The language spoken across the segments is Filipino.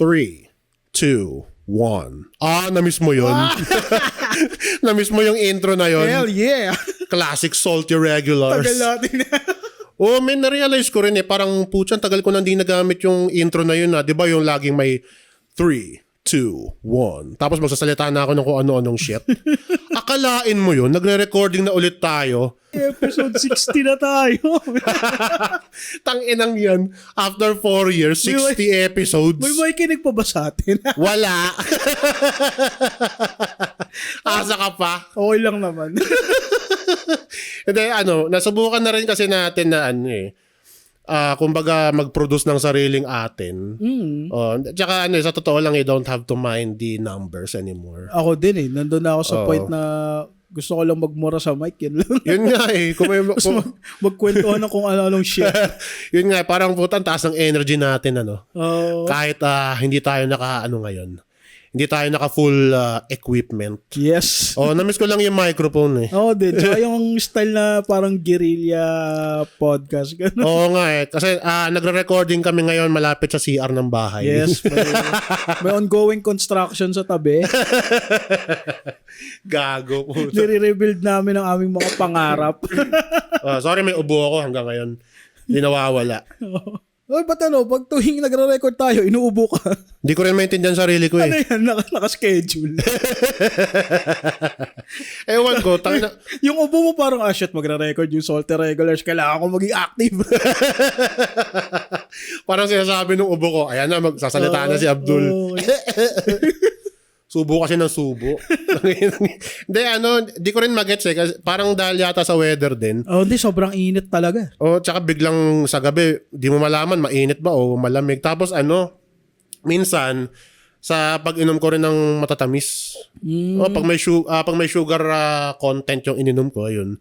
3, 2, 1. Na-miss mo yun. Na-miss mo yung intro na yun. Hell yeah. Classic Salty Regulars. Tagal natin. May na-realize ko rin parang putyan, tagal ko nang di nagamit yung intro na yun. Di ba yung laging may 3, 2, 1. Tapos magsasalita na ako ng kung ano-anong shit. Akalain mo yun, nagre-recording na ulit tayo. Episode 60 na tayo. Tanginang yan. After 4 years, 60 episodes. May kinig pa ba sa atin? Wala. Asa ka pa. Okay lang naman. Hindi, nasubukan na rin kasi natin na kumbaga mag-produce ng sariling atin. Tsaka sa totoo lang, you don't have to mind the numbers anymore. Ako din nandun na ako sa point na gusto ko lang magmura sa mic. Yun lang. Yun nga magkwentuhan ng kung ano-anong shit. Yun nga, parang putang taas ng energy natin. Kahit hindi tayo ngayon. Hindi tayo naka-full equipment. Yes. Na-miss ko lang yung microphone din. Tsaka yung style na parang guerrilla podcast. Ganun. Oo nga Kasi nagre-recording kami ngayon malapit sa CR ng bahay. Yes. May ongoing construction sa tabi. Gago. Nire-rebuild namin ang aming mga pangarap. Sorry, may ubo ako hanggang ngayon. Hindi nawawala. Ba't pag tuwing nagre-record tayo, inuubo ka? Hindi ko rin maintindihan sarili ko Ano yan? Naka-schedule. Ewan ko. Yung ubo mo parang, shit, magre-record yung Salty Regulars. Kailangan ko maging active. Parang sinasabi nung ubo ko, ayan na, magsasalita na si Abdul. Subo kasi ng subo. Hindi, di ko rin magets kasi parang dahil yata sa weather din. Hindi, sobrang init talaga. Tsaka biglang sa gabi, di mo malaman, mainit ba o malamig. Tapos minsan, sa pag-inom ko rin ng matatamis. Pag may sugar content yung ininom ko, ayun.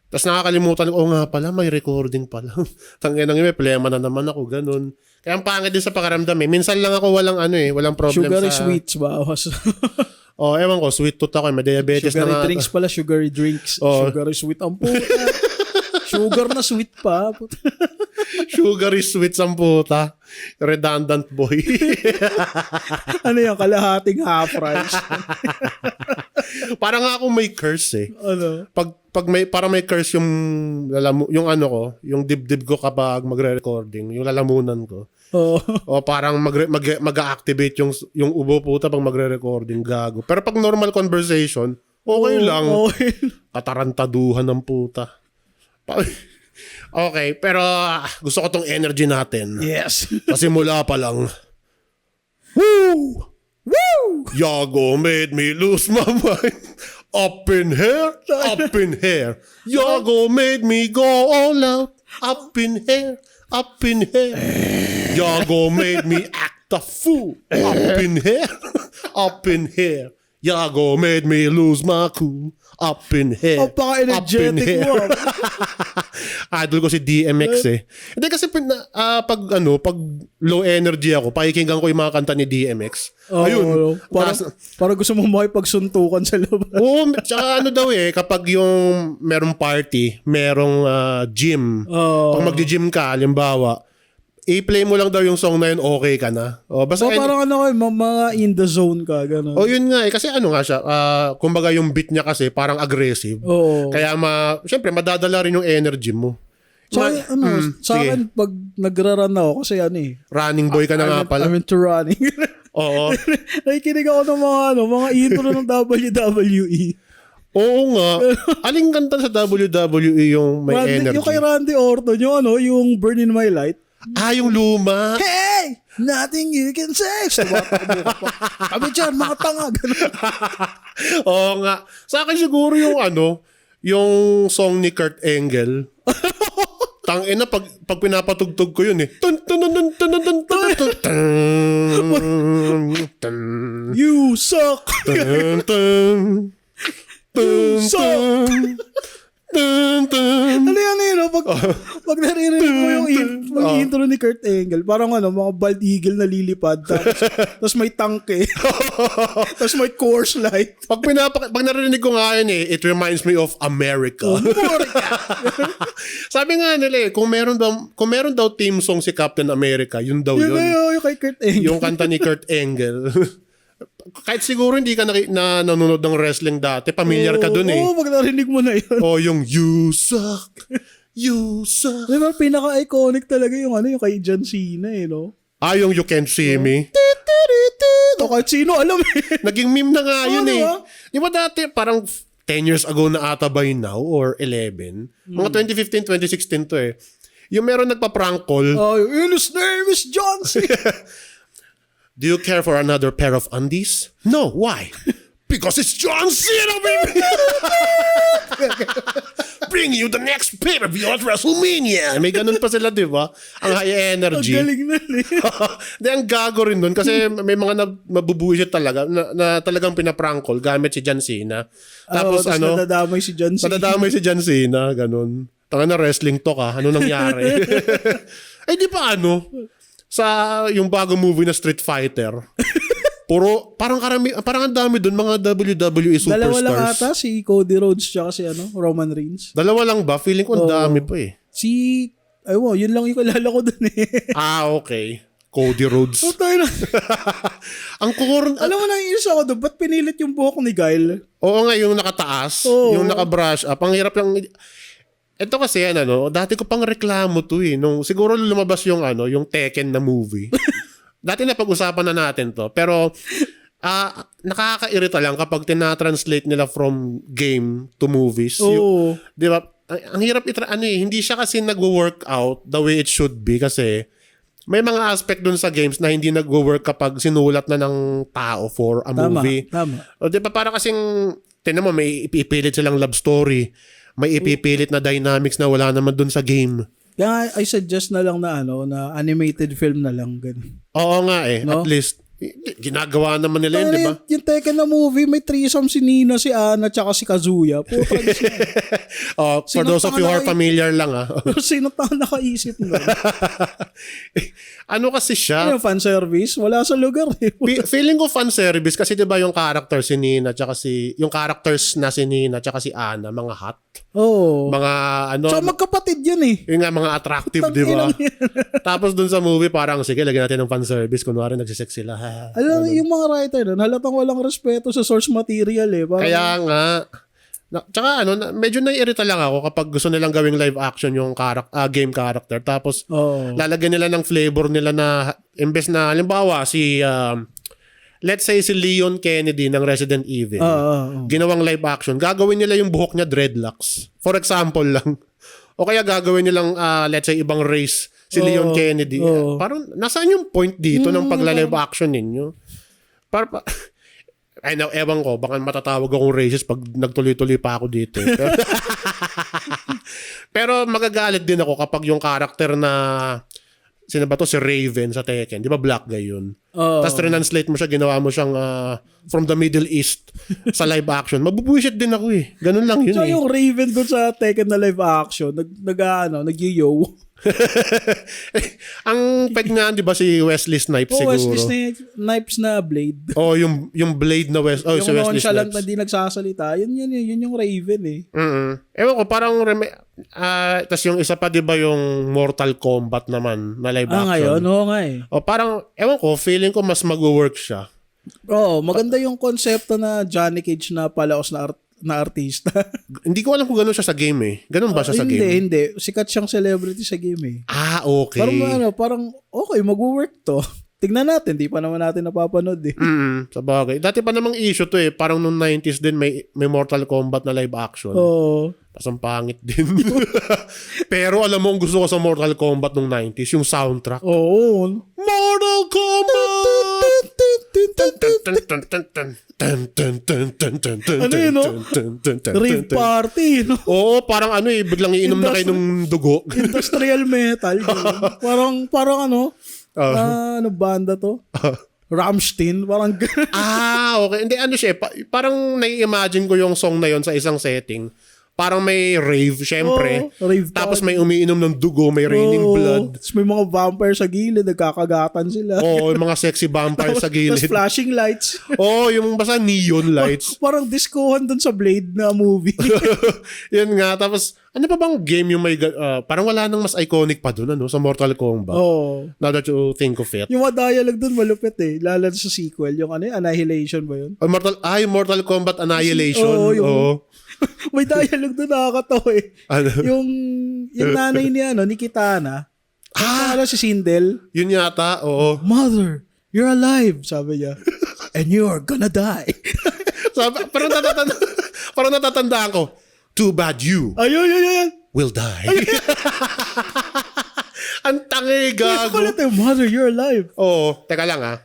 Tapos nakakalimutan ko, nga pala, may recording pala. Tanginang may plema na naman ako, ganun. Kaya ang pangit din sa pakaramdam Minsan lang ako walang walang problem sugary sa... sweets ba? Ewan ko, sweet tooth ako. May diabetes sugary na nga. drinks pala, sugary drinks. Sugary sweet ang puta. Sugar na sweet pa. Sugary sweets ang puta. Redundant boy. Ano yung kalahating half rice? Parang ako may curse Ano? Pag may curse yung yung dibdib ko kapag magre-recording, yung lalamunan ko. Parang mag-activate yung ubo puta pag magre-recording, gago. Pero pag normal conversation, okay lang. Okay. Katarantaduhan ng puta. Okay, pero gusto ko tong energy natin. Yes. Kasi mula pa lang. Woo! Woo! Yago made me lose my mind. Up in here, up in here. Yago made me go all out. Up in here, up in here. Yago made me act a fool. Up in here, up in here. Yago made me lose my cool. Up in here. Paka-energetic mo. Idol ko si DMX Hindi kasi pag low energy ako, pakikinggan ko yung mga kanta ni DMX. Ayun. Para gusto mo makipagsuntukan sa loob. Tsaka kapag yung merong party, merong gym. Pag mag-gym ka, halimbawa, i-play mo lang daw yung song na yun, okay ka na. Basta parang mga in the zone ka, gano'n. Yun nga kasi nga siya, kumbaga yung beat niya kasi parang aggressive. Kaya syempre madadala rin yung energy mo. Sa akin, pag nagra-run ako, kasi running boy ka na nga pala. I'm into running. Oo. Nakikinig ako ng mga intro ng WWE. Oo nga. Aling kanta sa WWE yung may energy? Yung kay Randy Orton, yung Burn in My Light. Yung luma. Hey! Nothing you can say. Kami dyan, mga tanga. Oo nga. Sa akin siguro yung yung song ni Kurt Angle. Tangina pag pinapatugtog ko yun You suck. You suck. Ano yan pag naririnig mo yung intro intro ni Kurt Angle. Parang mga bald eagle na lilipad. Tapos may tangke. Tapos may Coors Light. Pag narinig ko nga yun it reminds me of America. Sabi nga nila kung meron daw team song si Captain America, yun daw yun. Yung kay Kurt Angle. Yung kanta ni Kurt Angle. Kahit siguro hindi ka nanonood ng wrestling dati, familiar ka dun Oo, pag narinig mo na yun. yung You Suck. You Suck. Diba, pinaka-iconic talaga yung kay John Cena no? Yung You Can't See Me. O kahit sino, alam Naging meme na nga yun diba? Di ba dati parang 10 years ago na ata by now or 11? Mga 2015, 2016 to Yung meron nagpa-prank call. His name is John Cena. Do you care for another pair of undies? No, why? Because it's John Cena, baby! Bring you the next pay-per-view at WrestleMania! May ganun pa sila, di ba? Ang high energy. Ang galing na Di, ang gago rin dun kasi may mga mabubuisit talaga na talagang pinaprank call gamit si John Cena. Tapos nadadamay si John Cena. Nadadamay si John Cena, ganun. Tanga na wrestling talk Ano nangyari? Ay, di pa sa yung bagong movie na Street Fighter. Parang ang dami doon mga WWE superstars. Dalawa lang ata si Cody Rhodes tsaka si Roman Reigns. Dalawa lang ba? Feeling ko ang dami pa yun lang yung kilala ko doon okay. Cody Rhodes. Ang core. Alam mo na yung isa ko doon, ba't pinilit yung buhok ni Guile? Oo nga, yung nakataas, yung naka-brush up. Ang hirap lang. Ito kasi dati ko pang reklamo to nung siguro lumabas yung Tekken na movie. Dati na pag-usapan na natin to. Pero nakakairita lang kapag tina-translate nila from game to movies. Di ba? Ang hirap hindi siya kasi nagwo-workout the way it should be kasi may mga aspect dun sa games na hindi nagwo-work kapag sinulat na ng tao for a movie. Tama. O di ba para kasing tingnan mo may ipipilit silang love story. May ipipilit na dynamics na wala naman dun sa game. Kaya I suggest na lang na na animated film na lang. Ganun. Oo nga At least, ginagawa naman nila yun, di ba? Yung Tekken na movie, may threesome si Nina, si Anna, tsaka si Kazuya. For those of you who are familiar lang Sino taong nakaisip na? Kasi siya? Yung fanservice? Wala sa lugar Feeling ko fanservice kasi di ba yung character si Nina tsaka yung characters na si Nina tsaka si Anna, mga hot. Mga So magkapatid yun Yung nga mga attractive, di ba? Tapos dun sa movie parang sige, lagyan natin ng fanservice. Kunwari nagsisex sila. Alam, yung mga writer nun, halatang walang respeto sa source material Parang, kaya nga. Tsaka medyo naiirita lang ako kapag gusto nilang gawing live action yung game character. Tapos lalagyan nila ng flavor nila na imbes na halimbawa let's say si Leon Kennedy ng Resident Evil. Ginawang live action. Gagawin nila yung buhok niya dreadlocks. For example lang. O kaya gagawin nilang let's say ibang race si Leon Kennedy. Parang nasaan yung point dito ng pagla-live action ninyo? Ewan ko, baka matatawag akong racist pag nagtuloy-tuloy pa ako dito. Pero magagalit din ako kapag yung character na sino ba to? Si Raven sa Tekken. Di ba black guy yun? Tapos translate mo siya, ginawa mo siyang from the Middle East sa live action. Mabubuisit din ako Ganun lang yun So yung Raven doon sa Tekken na live action, nag-yo. Ang peg nga, di ba si Wesley Snipes siguro? Wesley Snipes na Blade. Yung Blade na si Wesley Snipes. Yung nonchalant na di nagsasalita, yun yung Raven Ewan ko, parang tas yung isa pa di ba yung Mortal Kombat naman na live action. Ngayon? Oo nga parang, ewan ko, feeling ko mas mag-work siya. Maganda yung konsepto na Johnny Cage na palaos na artista. Hindi ko alam kung gano'n siya sa game Ganun ba siya sa game? Hindi. Sikat siyang celebrity sa game Okay. Parang okay, mag-work to. Tignan natin, di pa naman natin napapanood Sa bagay. Dati pa namang issue to parang nung 90s din may Mortal Kombat na live action. Tapos ang pangit din. Pero alam mo, ang gusto ko sa Mortal Kombat nung 90s, yung soundtrack. Mortal Kombat! Ano yun, Rave party, Oo, parang biglang iinom na kayo ng dugo. Industrial metal. Parang ano banda to? Rammstein, parang okay. Hindi, siya, parang nai-imagine ko yung song na yon sa isang setting. parang may rave, syempre. Rave Tapos party. may umiinom ng dugo, may raining blood. Tapos may mga vampire sa gilid, nagkakagatan sila. Oo, yung mga sexy vampire sa Tapos gilid. flashing lights. Oo, yung basta neon lights. Parang discohan dun sa Blade na movie. Yan nga. Tapos, ano pa bang game yung may... parang wala nang mas iconic pa dun, sa Mortal Kombat. Oo. Now that you think of it. Yung mga dialogue dun malupit eh. Lalo sa sequel. Yung Annihilation ba yun? Yung Mortal Kombat Annihilation. Oo, yung- Oo. May dialogue dun nakakatawa eh. Ano? Yung nanay ni Kitana. Ah! Si Sindel. Yun yata, oo. Mother, you're alive, sabi niya. And you're gonna die. Sabi, parang natatandaan ko, too bad you Ayun. will die. Ang tangi, gago. Kulit eh, mother, you're alive. Oo, teka lang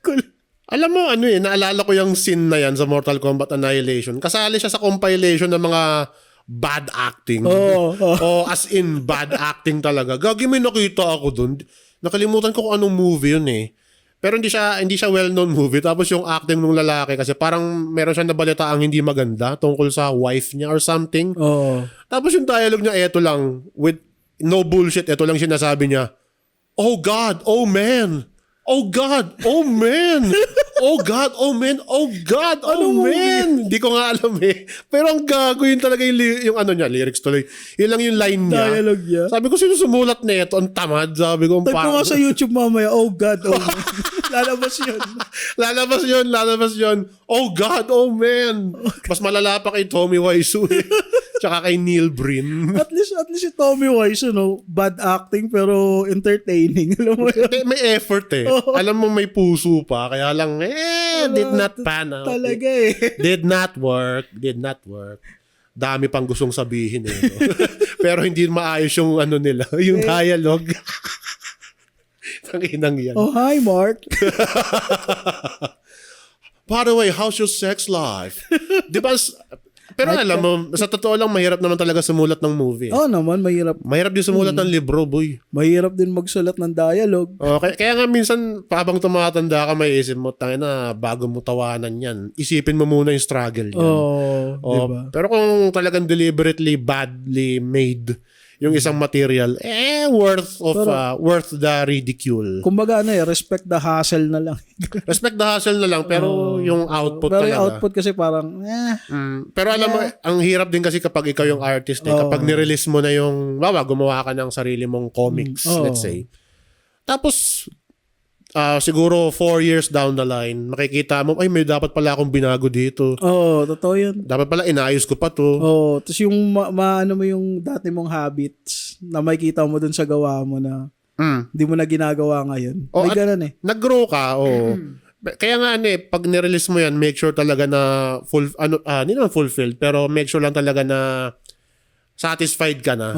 Kulit. Alam mo, naalala ko yung scene na yan sa Mortal Kombat Annihilation. Kasali siya sa compilation ng mga bad acting. Oo. As in, bad acting talaga. Gagi, may nakita ako dun. Nakalimutan ko kung anong movie yun eh. Pero hindi siya well-known movie. Tapos yung acting ng lalaki, kasi parang meron siya nabalita ang hindi maganda tungkol sa wife niya or something. Oo. Tapos yung dialogue niya, eto lang, with no bullshit, eto lang sinasabi niya, oh God, oh man, oh God, oh man, oh God, oh man, oh God, oh man. Hindi ko nga alam eh. Pero ang gago yun talaga yung lyrics tuloy. Yun lang yung line niya. Dialogue niya. Sabi ko, sino sumulat na ito? Ang tamad. Sabi ko, Type ko nga sa YouTube mamaya, oh God, oh man. Lalabas yun. Oh God, oh man. Mas malala pa kay Tommy Wiseau eh. Tsaka kay Neil Breen. At least si Tommy Wiseau, bad acting pero entertaining. Alam mo yun? May effort eh. Alam mo may puso pa. Kaya lang, did not pan out. Talaga eh. Did not work. Dami pang gustong sabihin eh. No? Pero hindi maayos yung nila, yung dialogue. Tanginang yan. Oh, hi Mark. By the way, how's your sex life? Di ba? Pero alam mo, sa totoo lang, mahirap naman talaga sumulat ng movie. Oo naman, mahirap. Mahirap din sumulat ng libro, boy. Mahirap din magsulat ng dialogue. Kaya nga minsan, habang tumatanda ka, may isip mo, tangina, bago mo tawanan yan, isipin mo muna yung struggle niyan. Diba? Pero kung talagang deliberately, badly made, yung isang material, worth the ridicule. Kumbaga respect the hustle na lang. Respect the hustle na lang, pero yung output pero talaga. yung output kasi parang, Pero alam mo, ang hirap din kasi kapag ikaw yung artist, kapag nirelease mo na yung, gumawa ka ng sarili mong comics, let's say. Tapos, siguro 4 years down the line, makikita mo, ay, may dapat pala akong binago dito. Totoo yun. Dapat pala, inayos ko pa to. Tapos yung maano mo yung dati mong habits na makikita mo dun sa gawa mo na hindi mo na ginagawa ngayon. May ganun eh. Nag-grow ka, Kaya nga pag nirelease mo yan, make sure talaga na hindi naman fulfilled, pero make sure lang talaga na satisfied ka na.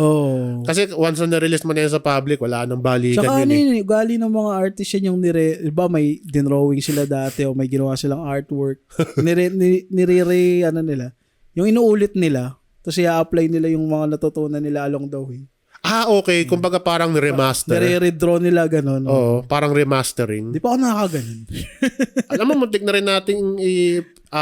Kasi once na nirelease mo na yan sa public, wala nang balikan Saka yun ugali ng mga artist yan yung iba may dinrawing sila dati o may ginawa silang artwork. Nila. Yung inuulit nila, tapos i-apply nila yung mga natutunan nila along the way. Okay. Kumbaga parang remaster. Nire-redraw nila gano'n. Oo, parang remastering. Di pa ako nakakaganon. Alam mo, muntik na rin nating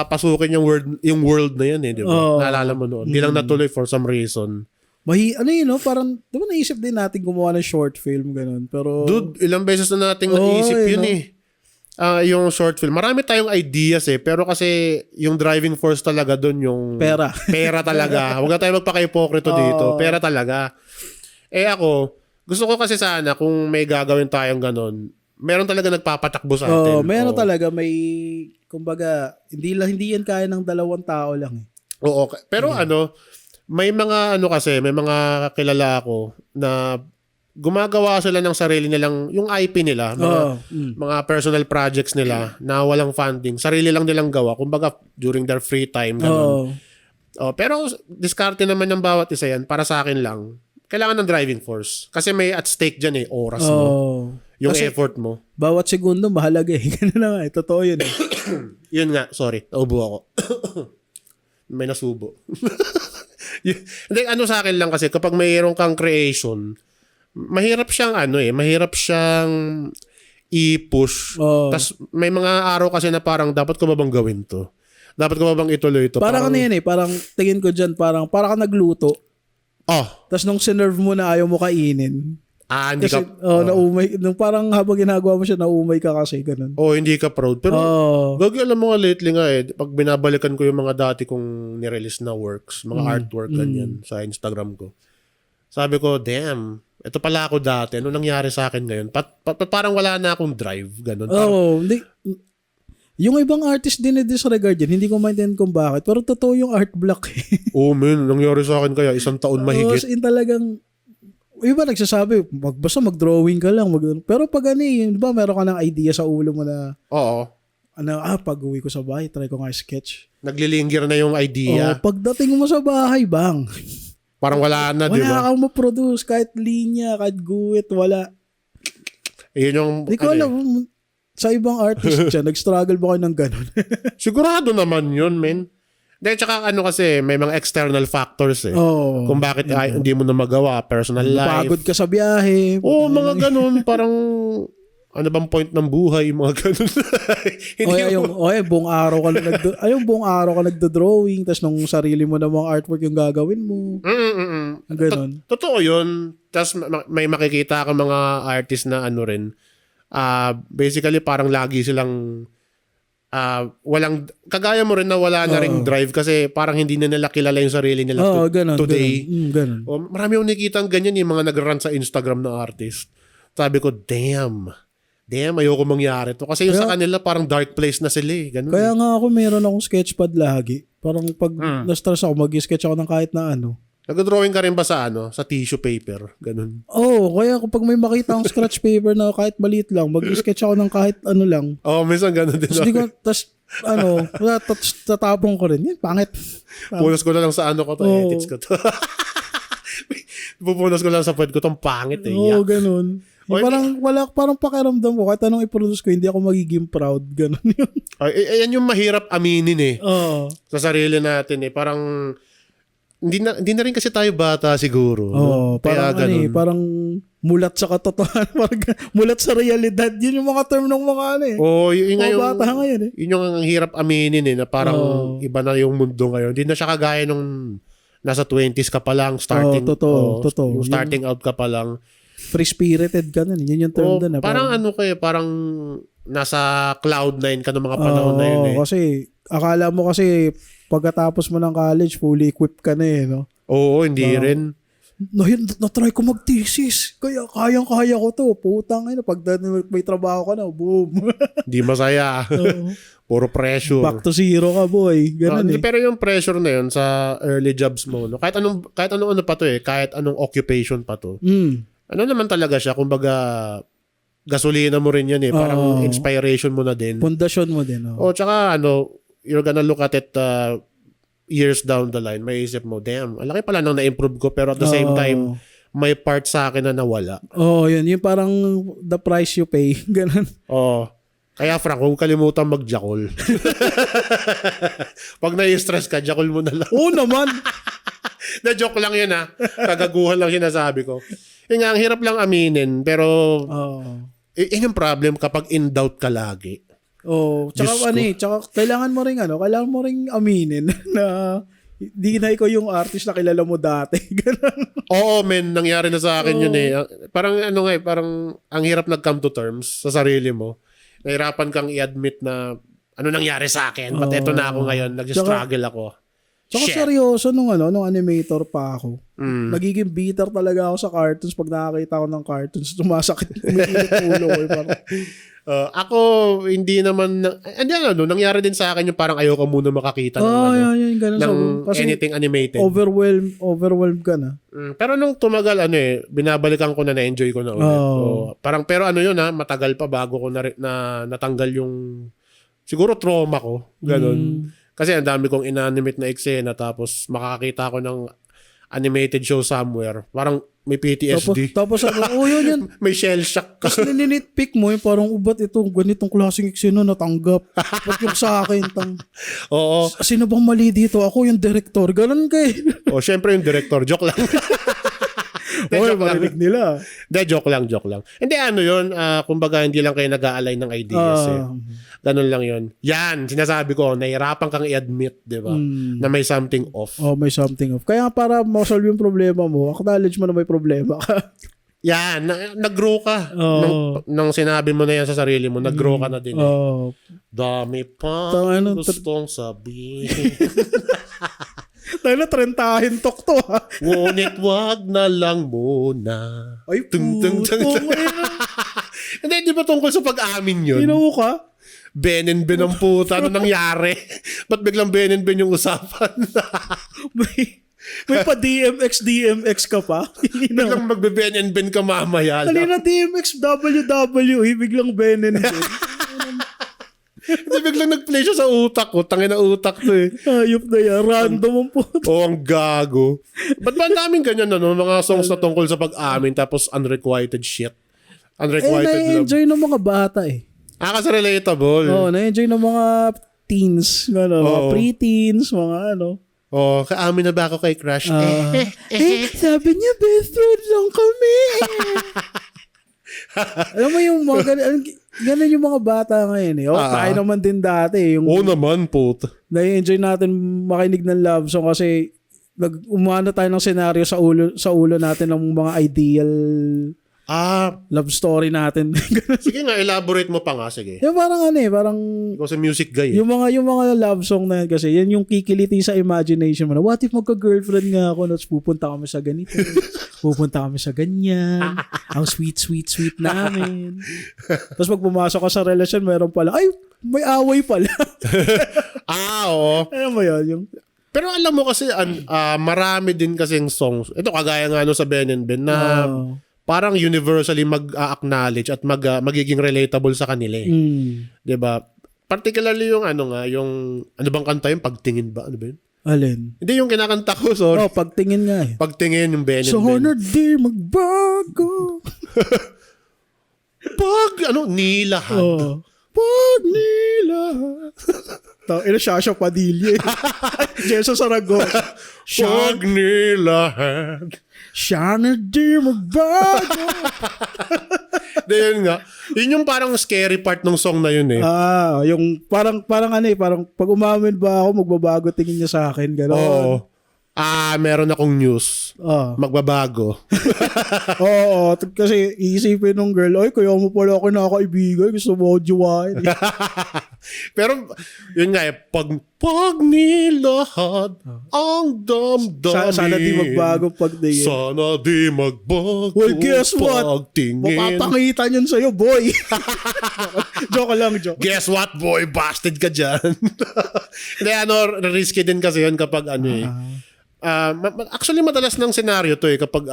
pasukin yung world na yan di ba? Naalala mo noon. Hindi lang natuloy for some reason. Parang, di ba naisip din natin gumawa ng short film, gano'n. Pero, Dude, ilang beses na nating naisip yun yung short film. Marami tayong ideas pero kasi yung driving force talaga doon yung Pera. Pera talaga. Huwag na tayo magpaka-hipokrito dito. Pera talaga. Ako, gusto ko kasi sana kung may gagawin tayong ganon, meron talaga nagpapatakbo sa atin. Meron talaga, kumbaga, hindi yan kaya ng 2 tao lang eh. Oo, pero may mga may mga kilala ako na gumagawa sila ng sarili nilang, yung IP nila, mga personal projects nila na walang funding, sarili lang nilang gawa, kumbaga during their free time, ganon. Pero diskarte naman ng bawat isa yan, para sa akin lang. Kailangan ng driving force. Kasi may at stake dyan oras mo. Yung kasi, effort mo. Bawat segundo mahalaga Ganun na nga Totoo yun Yun nga, sorry. Naubo ako. May nasubo. Hindi, sa akin lang kasi kapag mayroon kang creation, mahirap siyang i-push. Tapos may mga araw kasi na parang dapat ko ba bang gawin to? Dapat ko ba bang ituloy ito? Parang ano yan eh, parang tingin ko dyan, parang ka nagluto. Oh. Tapos nung sinerve mo na ayaw mo kainin. Hindi Kasi, naumay, nung parang habang ginagawa mo siya, naumay ka kasi, ganun. Hindi ka proud. Pero, gagi, alam mo nga lately nga pag binabalikan ko yung mga dati kong nirelease na works, mga artwork, ganyan, sa Instagram ko. Sabi ko, damn, ito pala ako dati. Ano nangyari sa akin ngayon? Parang wala na akong drive, ganun. Hindi. Yung ibang artist din disregard yan. Hindi ko maintindihan kung bakit. Pero totoo yung art block eh. Man, nangyari sa akin kaya 1 taon mahigit. As in talagang, iba nagsasabi, basta mag-drawing ka lang. Pero pag di ba meron ka ng idea sa ulo mo na, Oo. Pag uwi ko sa bahay, try ko nga sketch. Naglilingkir na yung idea. Pagdating mo sa bahay, bang. Parang wala na, di ba? Wala kang ma-produce, kahit linya, kahit guhit, wala. Yun yung... Di ko alam, sa ibang artist dyan, nag-struggle ba kayo ng ganun? Sigurado naman yun, men. Dahil tsaka kasi, may mga external factors eh. Kung bakit hindi mo na magawa, personal life. Pagod ka sa biyahe. Mga ganun, parang... Ano bang point ng buhay, mga ganun. Buong araw ka buong araw ka nagdo-drawing, tapos nung sarili mo namang artwork yung gagawin mo. Ganun. Totoo yun. Tapos may makikita ka mga artist na rin. Basically, parang lagi silang walang, kagaya mo rin na wala na ring drive kasi parang hindi na nila kilala yung sarili nila today. Ganun. Marami akong nakikita ganyan yung mga nag-run sa Instagram na artist. Sabi ko, damn, ayoko mangyari to. Kasi yung sa kanila parang dark place na sila eh. Ganun. Kaya nga ako meron akong sketchpad lagi. Parang pag na-stress ako, mag-sketch ako ng kahit na ano. Nag-drawing ka rin ba sa sa tissue paper? Ganun. Kaya kapag may makita akong scratch paper na kahit maliit lang, mag-sketch ako ng kahit ano lang. Minsan ganun din. Tapos tatapong ko rin. Yan, pangit. Punas ko na lang sa ko to, edits ko to. Pupunas ko lang sa puwet ko tong pangit eh. Ganun. Parang pakiramdam ko, kahit anong i-produce ko, hindi ako magiging proud. Ganun yun. Ayan yung mahirap aminin eh. Sa sarili natin eh. Parang, hindi na rin kasi tayo bata siguro. Parang mulat sa katotohanan. Mulat sa realidad. Yun yung mga term ng mga yun mga bata ngayon eh. Yun yung ang hirap aminin eh, na parang iba na yung mundo ngayon. Hindi na siya kagaya nung nasa 20s ka pa lang, starting. Totoo. Yung starting out ka pa lang. Free-spirited ka na. Yun yung term doon. Parang parang nasa cloud9 ka ng mga panahon na yun eh. Kasi akala mo kasi pagkatapos mo ng college, fully equipped ka na eh, no? Hindi rin. Na-try ko mag-thesis. Kaya kayang-kaya ko to. Putang ina. Pag may trabaho ka na, boom. Di masaya. Puro pressure. Back to zero ka, boy. Ganun eh. Pero yung pressure na yun sa early jobs mo, no? Kahit anong pa to eh. Kahit anong occupation pa to. Ano naman talaga siya? Kumbaga, gasolina mo rin yan eh. Parang inspiration mo na din. Pundasyon mo din. Tsaka you're gonna look at it years down the line. May isip mo, damn, ang laki pala nang na-improve ko. Pero at the same time, may part sa akin na nawala. Yun. Yung parang the price you pay. Ganun. Kaya Frank, huwag kalimutan mag-jackal. Pag nai-stress ka, jackal mo na lang. Naman. Na-joke lang yun ha. Kagaguhan lang sinasabi ko. Yung nga, ang hirap lang aminin, pero yun yung problem kapag in doubt ka lagi. Tsaka kailangan mo ring aminin na hindi na ikaw yung artist na kilala mo dati. Men, nangyari na sa akin yun eh. Parang parang ang hirap nag-come to terms sa sarili mo. Nahirapan kang i-admit na ano nangyari sa akin, but eto na ako ngayon, nag-struggle ako. Tsaka seryoso nung animator pa ako. Nagiging bitter talaga ako sa cartoons pag nakakita ko ng cartoons. Sumasakit. Umiinit ulo ko. Ako, hindi naman, nangyari din sa akin yung parang ayoko muna makakita ng anything animated. Overwhelmed ka na. Pero nung tumagal, binabalikan ko na-enjoy ko na ulit. Pero matagal pa bago ko na natanggal yung, siguro trauma ko. Ganun. Kasi ang dami kong inanimate na eksena tapos makakita ko ng animated show somewhere. Parang may PTSD. Tapos yun. May shell shock ka. Tapos ninitpick mo parang ubat ito, ganitong klaseng eksena natanggap. Ba't yung sa akin? Sino bang mali dito? Ako yung director. Ganun kayo. Syempre yung director. Joke lang. Marinig nila. Joke lang. Hindi yun. Kumbaga hindi lang kayo nag-a-align ng ideas Ganun lang yun. Yan, sinasabi ko, nahihirapan kang i-admit, di ba? Na may something off. Oh, may something off. Kaya para ma-solve yung problema mo, acknowledge mo na may problema ka. Yan, nag-grow ka. Nung sinabi mo na yan sa sarili mo, nag-grow ka na din. Dami pa gustong sabihin. Tayo na, 30 tok to, ha? Ngunit wag na lang muna. Ay, Hindi, di ba tungkol sa pag-amin yun? Ginawa ka? Ben and Ben ang puta. Ano nangyari? Ba't biglang Ben and Ben yung usapan? may pa DMX ka pa? Biglang magbe-Ben and Ben ka mamaya. Kanina DMX WWE, biglang Ben and Ben. Hindi, biglang nag-play siya sa utak ko. Tangin na utak to eh. Ayop na yan. Random ang puto. Ang gago. Ba't ba ang daming ganyan, ano? Mga songs na tungkol sa pag-amin tapos unrequited shit. Unrequited love. Na-enjoy ng mga bata eh. Kasi relatable. Na-enjoy ng mga teens. Mga pre-teens, mga ano. Kaamin na ba ako kay crush? Sabi niya, best friend lang kami. Alam mo yung mga ganun yung mga bata ngayon eh. Tayo naman din dati. Naman, puto. Na-enjoy natin makinig ng love song kasi umano tayo ng senaryo sa ulo natin ng mga ideal love story natin. Sige nga, elaborate mo pa nga, sige. Yung parang parang ikaw sa music guy eh. Yung mga love song na yan kasi, yan yung kikiliti sa imagination mo na, what if magka-girlfriend nga ako, tapos pupunta kami sa ganito, pupunta kami sa ganyan, ang sweet namin. Tapos pag pumasok ka sa relasyon, meron pala, ay, may away pala. Oo. Alam mo yun, pero alam mo kasi, marami din kasing songs, ito kagaya nga sa Ben and Ben na, parang universally mag-acknowledge at magiging relatable sa kanila eh. 'Di ba? Particularly yung yung ano bang kanta yung Pagtingin ba? Ano ba yun? Alin? Hindi yung kinakanta ko, sorry. Pagtingin nga eh. Pagtingin yung Ben and Ben. Sana di magbago. Nilahad. Pag nilahad. Shasha Padilla eh. Jessa Saragossa. Pag nilahad. Sana di magbago. Yun nga. Yun yung parang scary part ng song na yun eh. Yung parang parang pag umamin ba ako, magbabago tingin niya sa akin. Gano'n. Oo. Meron akong news. Magbabago. Oo. Kasi iisipin ng girl, ay, kaya mo pala ako nakakaibigan. Gusto mo ako jowain. Pero, yun nga pag nilahad ang damdamin. Sana di magbago pagtingin. Sana di magbago. Well, guess what? Pagtingin. Mapapangitan yun sa'yo, boy. Joke lang. Guess what, boy? Busted ka dyan. Hindi, risky din kasi yun kapag actually, madalas ng senaryo to kapag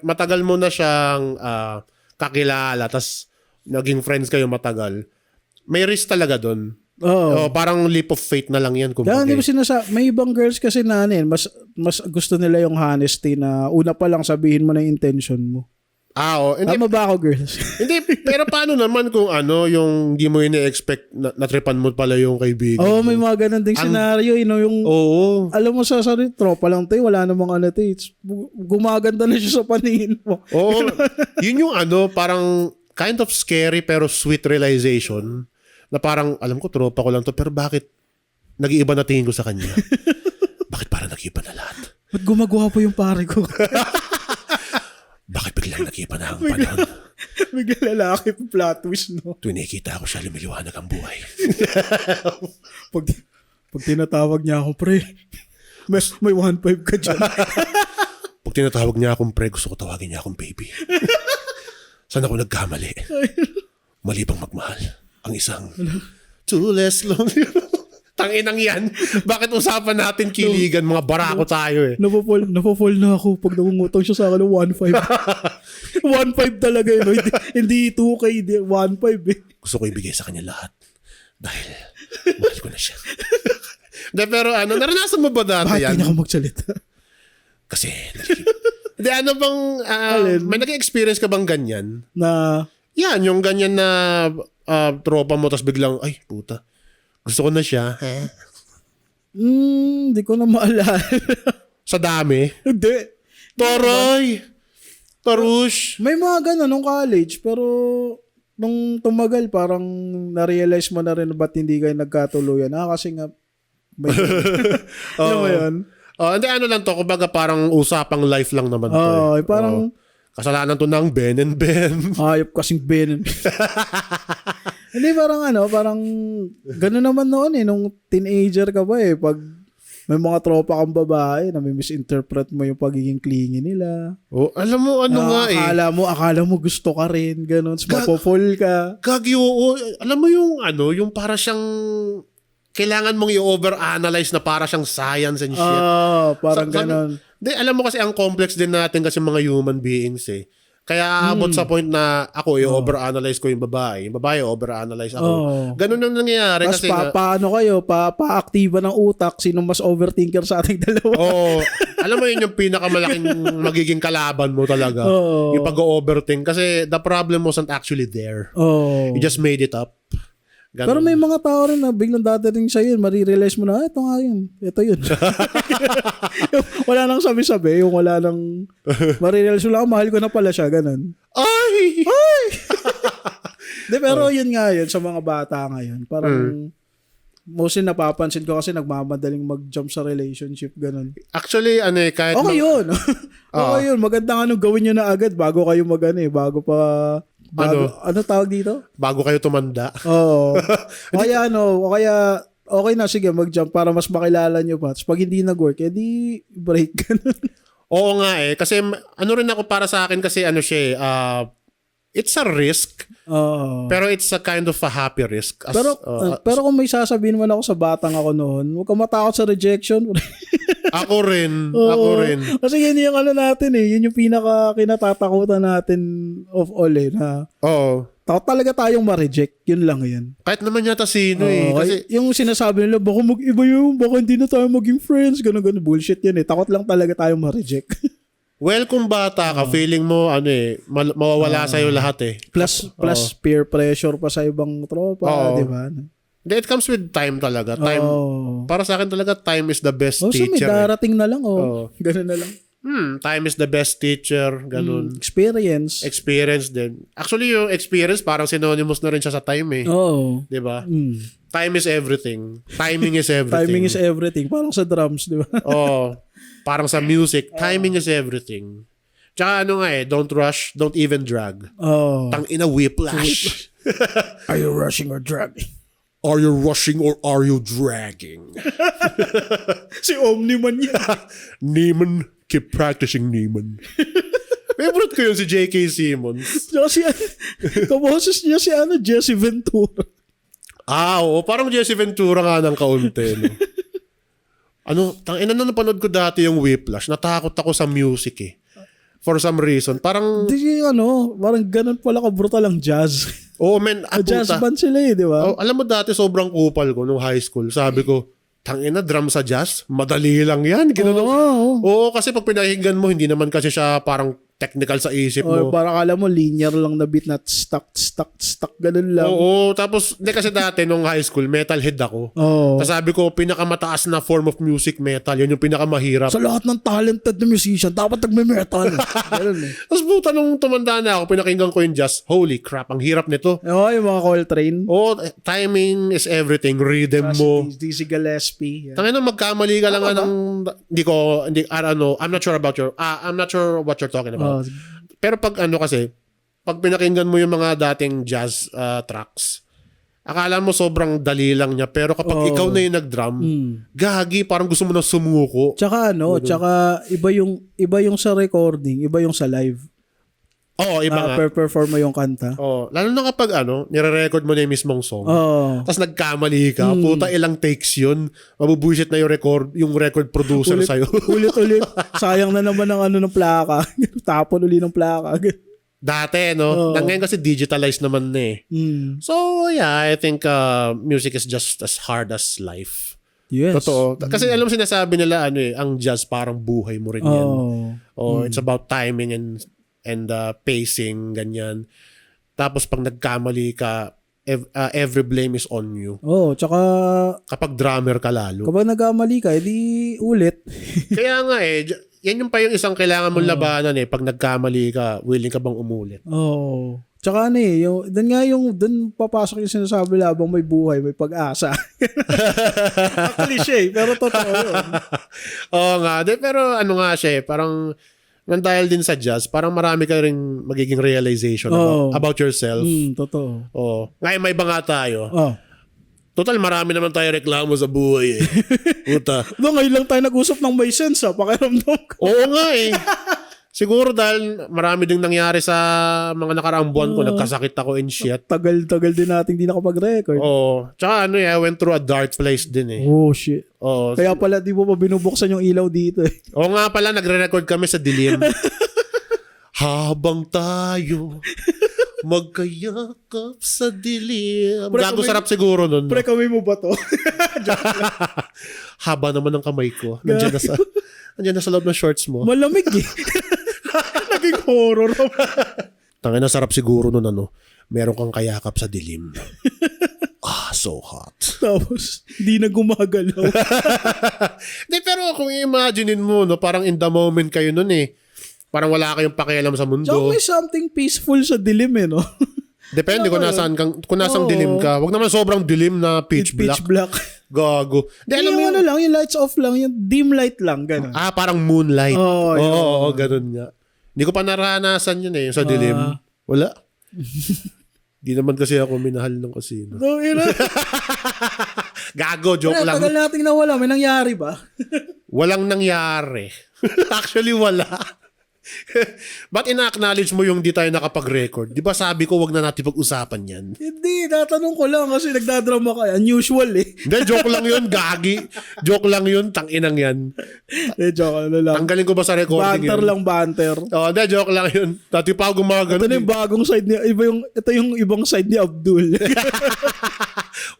matagal mo na siyang kakilala, tas naging friends kayo matagal. May risk talaga doon. Parang leap of faith na lang yan. Kaya hindi mo may ibang girls kasi na mas gusto nila yung honesty na una pa lang sabihin mo na yung intention mo. Tama ba ako, girls? Hindi, pero paano naman kung yung hindi mo ini-expect natripan mo pala yung kaibigan? May mga ganun ding senaryo, yung alam mo sa tropa lang tayo, wala namang gumaganda na siya sa paningin mo. Yun yung parang kind of scary pero sweet realization na parang, alam ko, tropa ko lang to, pero bakit nag-iiba na tingin ko sa kanya? Bakit parang nag-iiba na lahat? Ba't gumagawa po yung pare ko? Bakit biglang nag-iiba na ang panahon? Biglang lalaki po plot twist, no? Tuwing nakikita ko siya, lumiliwanag ang buhay. pag tinatawag niya ako, pre, may 1.5 ka dyan. Pag tinatawag niya akong pre, gusto ko tawagin niya akong baby. Saan ako nagkamali? Mali bang magmahal? Ang isang too less long. Tanginang yan. Bakit usapan natin kiligan? Mga barako tayo eh. Napofall na ako pag nangungutang siya sa akin ng 1.5. 1.5 talaga yun. Hindi 2K, 1.5 eh. Gusto ko ibigay sa kanya lahat. Dahil mahal ko na siya. Pero naranasan mo ba dati yan? Bakit hindi ako magsalita? Kasi, bang, may nag-experience ka bang ganyan? Yan, yung ganyan na tropa mo, tas biglang, ay, puta. Gusto ko na siya. Hindi ko na maalala. Sa dami? Hindi. Taray! Tarush! May mga ganun nung college, pero nung tumagal, parang na-realize mo na rin ba't hindi kayo nagkatuluyan. Kasi nga, may... Alam mo yun? Hindi, ano lang to, kumbaga parang usapang life lang naman to. Parang... kasalanan to ng Ben and Ben. Ayop kasing Ben. Hindi, parang gano'n naman noon nung teenager ka ba pag may mga tropa kang babae na may misinterpret mo yung pagiging clingy nila. Alam mo, Akala mo gusto ka rin, gano'n. Mapofall ka. Gagi, alam mo yung para siyang kailangan mong i-overanalyze na para siyang science and shit. Parang gano'n. Alam mo kasi ang complex din natin kasi mga human beings Kaya aabot sa point na ako i-overanalyze ko yung babae i-overanalyze ako. Ganun yung nangyayari. Tapos kasi paano kayo? Pa-aktiva ng utak sino mas overthinker sa ating dalawa. Alam mo yun yung pinakamalaking magiging kalaban mo talaga. Yung pag-overthink. Kasi the problem wasn't actually there. You just made it up. Ganun. Pero may mga tao rin na biglang dadating sa'yo yun, marirealize mo na, ito nga yun. Ito yun. Wala nang sabi-sabi, yung wala nang, marirealize mo lang, mahal ko na pala siya, ganun. Ay! Pero yun nga yun, sa mga bata ngayon, parang, mostly napapansin ko kasi nagmamadaling mag-jump sa relationship, ganun. Actually, kahit... Okay yun. Okay yun. Maganda nga gawin nyo na agad bago kayo bago pa... Ano tawag dito? Bago kayo tumanda. Oo. Kaya okay na, sige, mag-jump para mas makilala nyo pa. Tapos pag hindi nag-work, edi break. Oo nga kasi rin ako para sa akin kasi it's a risk. Pero it's a kind of a happy risk. Pero kung may sasabihin man ako sa batang ako noon, huwag kang matakot sa rejection. Ako rin. Kasi yun yung natin yun yung pinaka kinatatakutan natin of all na. Takot talaga tayong ma-reject. Yun lang yun. Kahit naman yata sino kasi yung sinasabi nila, baka mag-iba yun, baka hindi na tayo maging friends, gano'n. Bullshit yun Takot lang talaga tayong ma-reject. Well, kung bata ka, feeling mo, mawawala sa'yo lahat Plus peer pressure pa sa ibang tropa, di ba? It comes with time talaga. Para sa akin talaga, time is the best teacher. May darating na lang, ganun na lang. Time is the best teacher, ganun. Experience din. Actually, yung experience, parang synonymous na rin siya sa time Di ba? Time is everything. Timing is everything. Timing is everything. Parang sa drums, di ba? Parang sa music, timing is everything. Tsaka don't rush, don't even drag. Tangina whiplash. Are you rushing or dragging? Are you rushing or are you dragging? Si Omniman yan. Neiman, keep practicing Neiman. Favorite ko yun si J.K. Simmons. Kaboses niya si Jesse Ventura. Parang Jesse Ventura nga ng kaunti. Tangina na napanood ko dati yung Whiplash. Natakot ako sa music For some reason. Parang... parang ganun pala ka-brutal ang jazz. Jazz band sila di ba? Alam mo dati sobrang kupal ko nung high school. Sabi ko, tangina, drum sa jazz? Madali lang yan. Kasi pag pinahinggan mo, hindi naman kasi siya parang technical sa isip mo. Parang alam mo, linear lang na beat na stuck, ganun lang. Tapos, kasi dati nung high school, metalhead ako. Tapos sabi ko, pinakamataas na form of music, metal. Yun yung pinakamahirap. Sa lahat ng talented na musician, dapat nagme-metal. Tapos buta nung tumanda na ako, pinakinggan ko yung jazz. Holy crap, ang hirap nito. Yung mga Coltrane. Timing is everything. Rhythm mo. Dizzy Gillespie. Tangina, magkamali ka lang ng... I don't know. I'm not sure what you're talking about. Pero pag pag pinakinggan mo yung mga dating jazz tracks, akala mo sobrang dali lang niya, pero kapag ikaw na yung nag-drum, gagi, parang gusto mo na sumuko. Tsaka iba yung sa recording, iba yung sa live. Iba nga. Perform mo yung kanta. Lalo na kapag nire-record mo na yung mismong song. Tapos nagkamali ka, puta ilang takes yun. Mabubuisit na yung record producer sa'yo. Ulit. Sayang na naman ng plaka. Tapon uli ng plaka. Dati, ngayon kasi digitalized naman na So, yeah, I think music is just as hard as life. Yes. Totoo. Kasi alam mo sinasabi nila, ang jazz parang buhay mo rin yan. It's about timing and pacing, ganyan. Tapos pag nagkamali ka, every blame is on you. Tsaka... Kapag drummer ka lalo. Kapag nagkamali ka, edi ulit. Kaya nga yan yung pa yung isang kailangan mong labanan Pag nagkamali ka, willing ka bang umulit? Tsaka ano eh, doon papasok yung sinasabi labang may buhay, may pag-asa. Cliché, pero totoo yun. Oo nga. Pero ano nga siya parang dahil din sa jazz, parang marami ka rin magiging realization about yourself. Totoo. Oo. Ngayon may iba nga tayo. Oh. Total, marami naman tayo reklamo sa buhay eh. Puta. Ngayon lang tayo nag-usap ng may sense pakiramdam ko. Oo nga eh. Siguro dahil marami ding nangyari sa mga nakaraang buwan ko, nagkasakit ako and shit. Tagal din nating di nakapag-record. Oo. Tsaka I went through a dark place din eh. Oh shit. Oo. Kaya pala di mo pa binubuksan yung ilaw dito eh. Oo nga pala, nagre-record kami sa dilim. Habang tayo magkayakap sa dilim. Gago sarap siguro nun. Pre, kami mo ba to? Haba naman ng kamay ko. Nandiyan na sa loob ng shorts mo. Malamig eh. Naging horror. Tangin na sarap siguro nun meron kang kayakap sa dilim. So hot. Tapos, di na gumagalaw. Pero kung i-imaginein mo, parang in the moment kayo nun eh. Parang wala kayong pakialam sa mundo. Tsaka may something peaceful sa dilim eh, no? Depende kung nasang dilim ka. Wag naman sobrang dilim na pitch black. Pitch black. Gago. Yung lang, yung lights off lang, yung dim light lang, gano'n. Parang moonlight. Oo, ganun nga. Hindi ko pa naranasan yun eh, yung sa dilim. Wala. Di naman kasi ako minahal ng kasino. Gago, joke lang. Tagal nating nawala, may nangyari ba? Walang nangyari. Actually, wala. Ba't ina-acknowledge mo yung di tayo nakapag-record? Di ba sabi ko wag na natin pag-usapan yan? Hindi, tatanong ko lang kasi nagdadrama ka. Unusual eh. Hindi, joke lang yun, gagi. Joke lang yun, tanginang yan. Joke lang. Tanggalin ko ba sa recording banter yun? lang, banter. Hindi, joke lang yun. Dati pa ako gumagano. Ito na yung bagong side niya. Ito yung ibang side ni Abdul.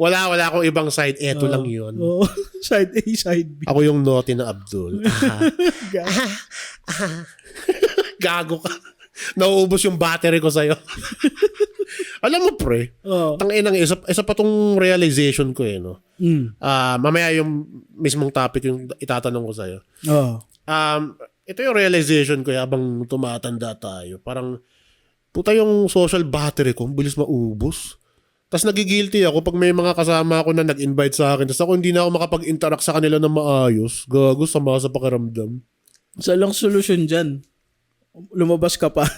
Wala akong ibang side. Eto lang yun. Side A, side B. Ako yung naughty na Abdul. Gago ka. Nauubos yung battery ko sa'yo. Alam mo pre, tanginang isa pa tong realization ko no. Mamaya yung mismong topic yung itatanong ko sa'yo. Ito yung realization ko habang tumatanda tayo. Parang puta yung social battery ko, bilis maubos. Tapos nagigilty ako pag may mga kasama ako na nag-invite sa akin. Tapos ako hindi na ako makapag-interact sa kanila na maayos. Gago, sama sa pakiramdam. Sa lang solusyon dyan, lumabas ka pa.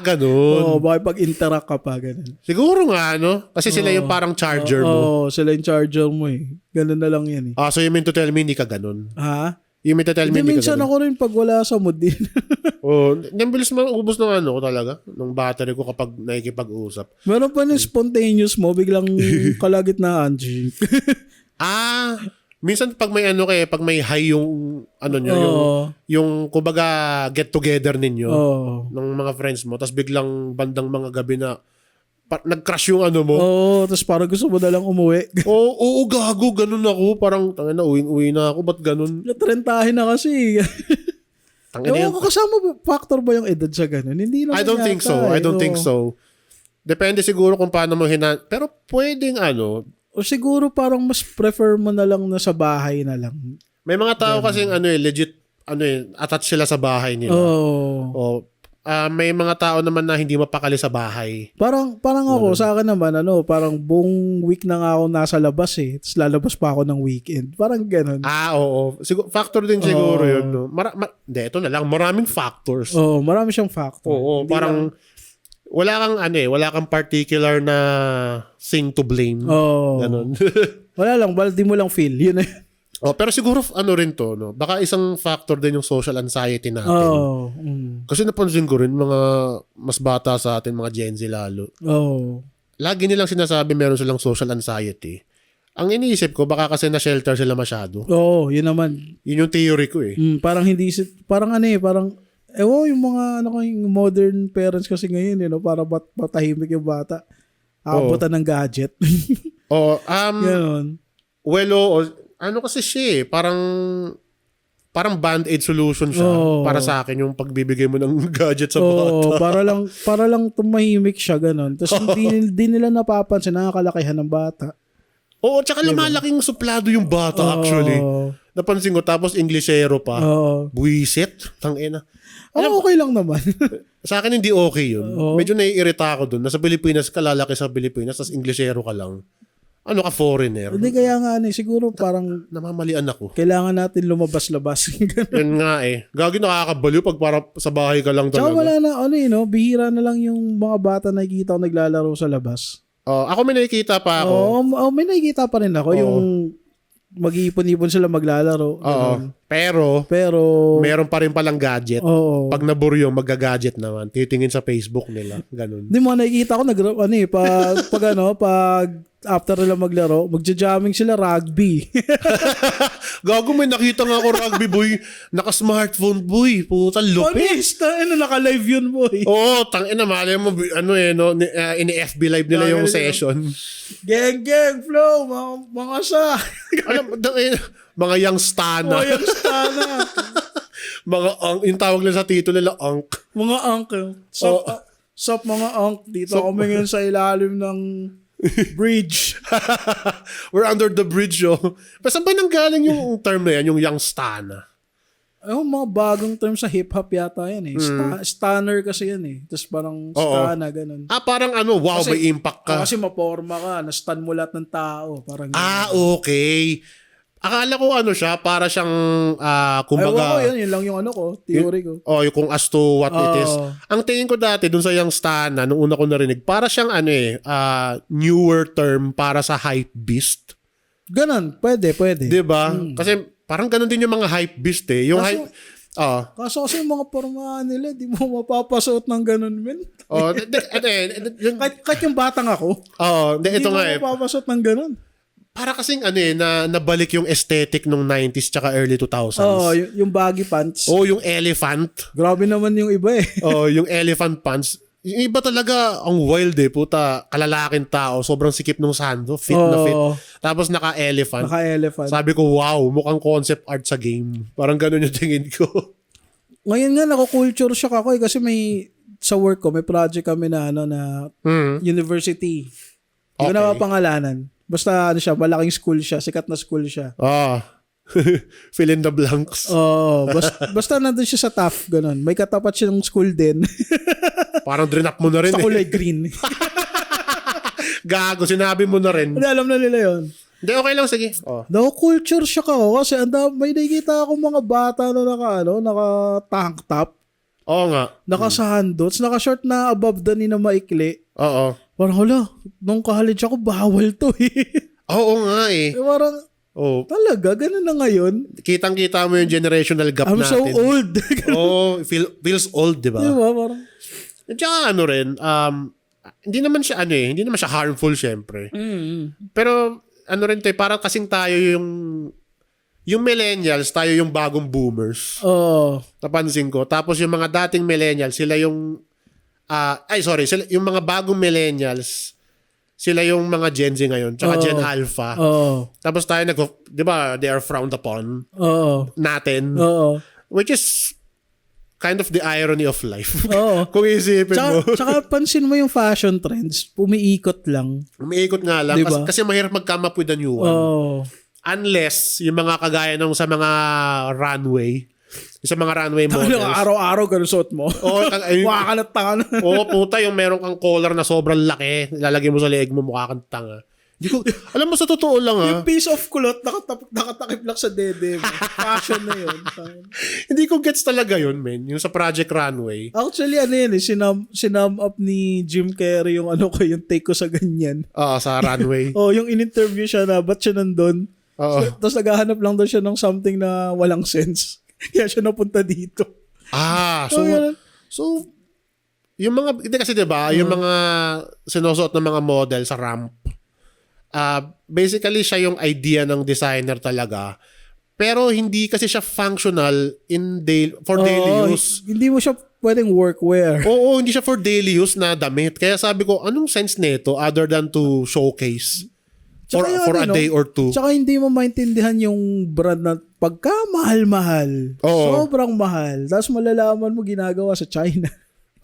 Ganun. Makipag-interact ka pa, ganun. Siguro nga, Kasi sila yung parang charger mo. Sila yung charger mo eh. Ganun na lang yan eh. So you mean to tell me hindi ka ganun? Ha? You mean to tell me hindi ka minsan ganun? ako rin pag wala sa mood din. Nang bilis maubos ng ko talaga. Ng battery ko kapag nakikipag-usap. Meron pa yung spontaneous mo, biglang kalagitnaan. Minsan pag may pag may high yung yung kumbaga get together ninyo ng mga friends mo, tapos biglang bandang mga gabi na nag-crash yung mo. Tapos parang gusto mo na lang umuwi. Oo, gago, ganun ako. Parang tangina, uwi na ako, ba't ganun? Natrentahin na kasi. Tangina yung kasama factor ba yung edad sa ganun? Hindi naman I don't think so. Depende siguro kung paano mo pero pwedeng o siguro parang mas prefer mo na lang na sa bahay na lang. May mga tao kasing legit attached sila sa bahay nila. May mga tao naman na hindi mapakali sa bahay. Parang ako sa akin naman parang buong week na nga ako nasa labas eh. Tapos lalabas pa ako ng weekend. Parang gano'n. Oo. Factor din siguro 'yun, ito na lang, maraming factors. Marami siyang factor. Parang wala kang particular na thing to blame. Ganon. Wala lang, di mo lang feel. Yun eh. Pero siguro rin to, baka isang factor din yung social anxiety natin. Kasi napansin ko rin, mga mas bata sa atin, mga Gen Z lalo. Lagi nilang sinasabi meron silang social anxiety. Ang iniisip ko, baka kasi na-shelter sila masyado. Yun naman. Yun yung theory ko eh. Parang yung mga yung modern parents kasi ngayon para patahimik yung bata. Aabutan ng gadget. Ganon. Kasi siya parang band-aid solution siya para sa akin yung pagbibigay mo ng gadget sa bata. para lang tumahimik siya ganon. Tapos hindi nila napapansin nakakalakihan ng bata. Tsaka lumalaking suplado yung bata actually. Napansin ko, tapos Englishero pa. Oo. Buwisit. Tangina. Okay lang naman. Sa akin hindi okay yun. Oo. Medyo naiirita ako dun. Nasa Pilipinas ka, lalaki sa Pilipinas, tapos Englishero ka lang. Ano ka, foreigner? Hindi kaya nga siguro parang Namamalian ako. kailangan natin lumabas-labas. Yan nga eh. Gagi nakakabaliw pag para sa bahay ka lang Tsaka talaga. wala na, bihira na lang yung mga bata nakikita ko naglalaro sa labas. Ako may nakikita pa ako. Oo, may nakikita pa rin ako. Oo. Yung mag-iipon-ipon sila maglalaro. Oo. ganun. Pero, Pero, meron pa rin palang gadget. oo. Pag naburyo, magga-gadget naman. Titingin sa Facebook nila. Ganun. Hindi mo nakikita ko pag after nila maglaro, magja-jamming sila rugby. Gago, may nakita nga ako rugby boy. Naka-smartphone boy. Puta, lupit. Honest, naka-live yun, boy. Oo, tangina, mali mo, ini-FB live nila yung session. Gang, flow, mga sa. Alam, mga young stana. Yung stana. Yung tawag nila sa tito nila, unk. Mga uncle. Sup mga uncle. Dito kami ngayon sa ilalim ng bridge. We're under the bridge, yo. Basta ba nanggaling yung term na yan, yung young stana? Mga bagong term sa hip-hop yata yan eh. Stunner kasi yan eh. Tapos parang stana, ganun. Parang wow, Kasi- may impact ka. Kasi maporma ka, na-stun mo lahat ng tao. Parang Okay. Akala ko siya, para siyang, kumbaga, yun lang yung theory ko. yung kung as to what it is. Oo. Ang tingin ko dati, dun sa young stana, nung una ko narinig, para siyang newer term para sa hype beast. Ganun, pwede. Diba? Kasi parang ganun din yung mga hype beast eh. Yung Kaso- hype... Kaso kasi yung mga pormahan nila, di mo mapapasuot ng ganun, men. Kahit yung batang ako, ito di mo nga eh. mapapasuot ng ganun. Para kasing nabalik yung aesthetic nung 90s tsaka early 2000s. Yung baggy pants. Yung elephant. Grabe naman yung iba eh. Yung elephant pants. Yung iba talaga, ang wild eh. Puta, kalalaking tao. Sobrang sikip nung sando. Fit na fit. Tapos naka-elephant. Naka-elephant. Sabi ko, wow, mukhang concept art sa game. Parang ganun yung tingin ko. Ngayon nga, nako-culture shock ako eh. Kasi sa work ko, may project kami na university. Hindi ko na mapangalanan. Basta siya, malaking school siya, sikat na school siya. Fill in the blanks. Basta nandun siya sa TAF, ganun. May katapat siya ng school din. Parang drinap mo na rin Sa kulay green. Gago, sinabi mo na rin. Hindi, alam na nila yun. Hindi, okay lang, sige. Culture shock ako kasi may nakikita akong mga bata na naka tank top. Oo nga. Naka-sandots, naka-short na above the knee na maikli. Oo. Parang, nung college ako, bawal to eh. Oo nga eh. Parang, talaga, ganun na ngayon. Kitang-kita mo yung generational gap I'm natin. so old. Feels old, di ba? Diba, parang, Tsaka hindi naman siya harmful syempre. Pero rin to, parang kasing tayo yung millennials, tayo yung bagong boomers. Napansin ko. Tapos yung mga dating millennials, sila yung yung mga bagong millennials, sila yung mga Gen Z ngayon, tsaka Gen Alpha. Tapos tayo di ba, they are frowned upon natin. Which is kind of the irony of life. Kung isipin mo. Tsaka pansin mo yung fashion trends, umiikot lang. Umiikot nga lang. Diba? Kasi mahirap mag-come up with a new one. Unless, yung mga kagaya nung sa mga runway, sa mga runway models. Araw-araw ganun suot mo. Wakalat tanga na. Puta, yung meron kang collar na sobrang laki, lalagay mo sa leeg mo, mukha kang tanga. Alam mo, sa totoo lang Yung piece of cloth, nakatakip lang sa dede mo. Fashion na yun. Hindi ko gets talaga yun, men. Yung sa Project Runway. Actually, sinum up ni Jim Carrey yung yung take ko sa ganyan. Sa runway. Yung in-interview siya na, ba't siya nandun? Tapos naghahanap lang daw siya ng something na walang sense. Kaya siya napunta dito. So, yung mga, hindi kasi diba, yung mga sinusuot ng mga model sa ramp, basically siya yung idea ng designer talaga. Pero hindi kasi siya functional for daily use. Hindi mo siya pwedeng workwear. Hindi siya for daily use na damit. Kaya sabi ko, anong sense nito other than to showcase for a day or two? Tsaka hindi mo maintindihan yung brand na pagka mahal-mahal. Sobrang mahal. Tapos malalaman mo ginagawa sa China.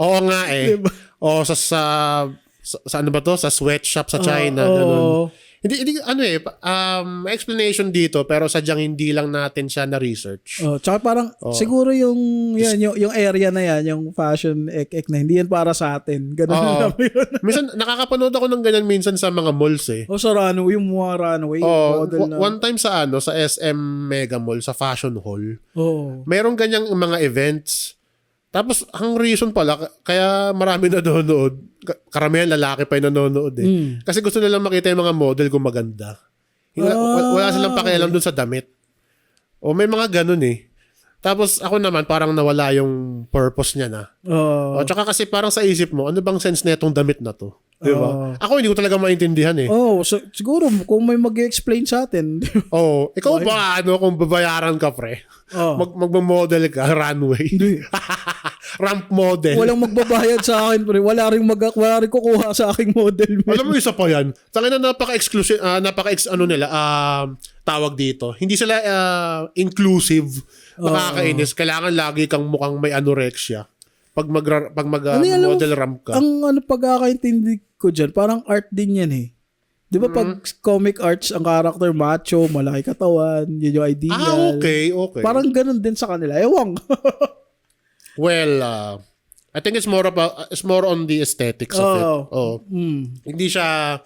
Oo nga eh. Diba? Sa ano ba to? Sa sweatshop sa China. Ganun. Hindi explanation dito pero sadyang hindi lang natin siya na research. Tsaka parang siguro yung area na yan, yung fashion na hindi yan para sa atin. Ganun lang yun. Minsan nakakapanood ako ng ganyan minsan sa mga malls eh. Sa runway, yung mga runway. Model na. One time sa SM Mega Mall, sa Fashion Hall. Merong ganyang mga events. Tapos, ang reason pala, kaya marami nanonood, karamihan lalaki pa yung nanonood eh. Kasi gusto nilang makita yung mga model kung maganda. Wala silang pakialam dun sa damit. May mga ganun eh. Tapos, ako naman, parang nawala yung purpose niya na. Tsaka kasi parang sa isip mo, ano bang sense na itong damit na to? Diba? Ako hindi ko talaga maintindihan eh. So, siguro, kung may mag-explain sa atin. Ikaw ba, kung babayaran ka, pre? Magmamodel ka, runway. Ramp model. Walang magbabayad sa akin, pre. Wala rin kukuha sa aking model. Alam mo, isa pa yan. Tangina na napaka-exclusive, tawag dito. Hindi sila inclusive. Nakakainis. Kailangan lagi kang mukhang may anorexia. Pag mag-model ramp ka. Ang pagkakaintindi ko dyan, parang art din yan eh. Di ba pag comic arts, ang character macho, malaki katawan, yun yung ideal. Okay. Parang ganun din sa kanila. Ewan. Well, I think it's more on the aesthetics of it. Hindi siya,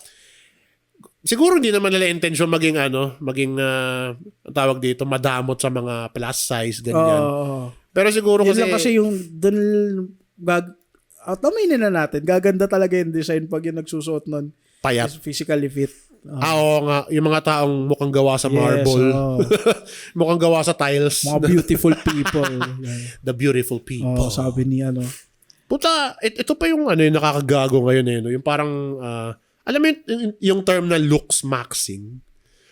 siguro hindi naman nila intention maging tawag dito, madamot sa mga plus size, ganyan. Pero siguro yun lang kasi yung aminin na natin, gaganda talaga yung design pag yung nagsusuot nun. Payat. Physically fit. Oo nga. Yung mga taong mukhang gawa sa marble. Mukhang gawa sa tiles. Mga beautiful people. The beautiful people. Sabi ni Puta, ito pa yung yung nakakagago ngayon eh. No? Yung parang, alam mo yung term na looks maxing.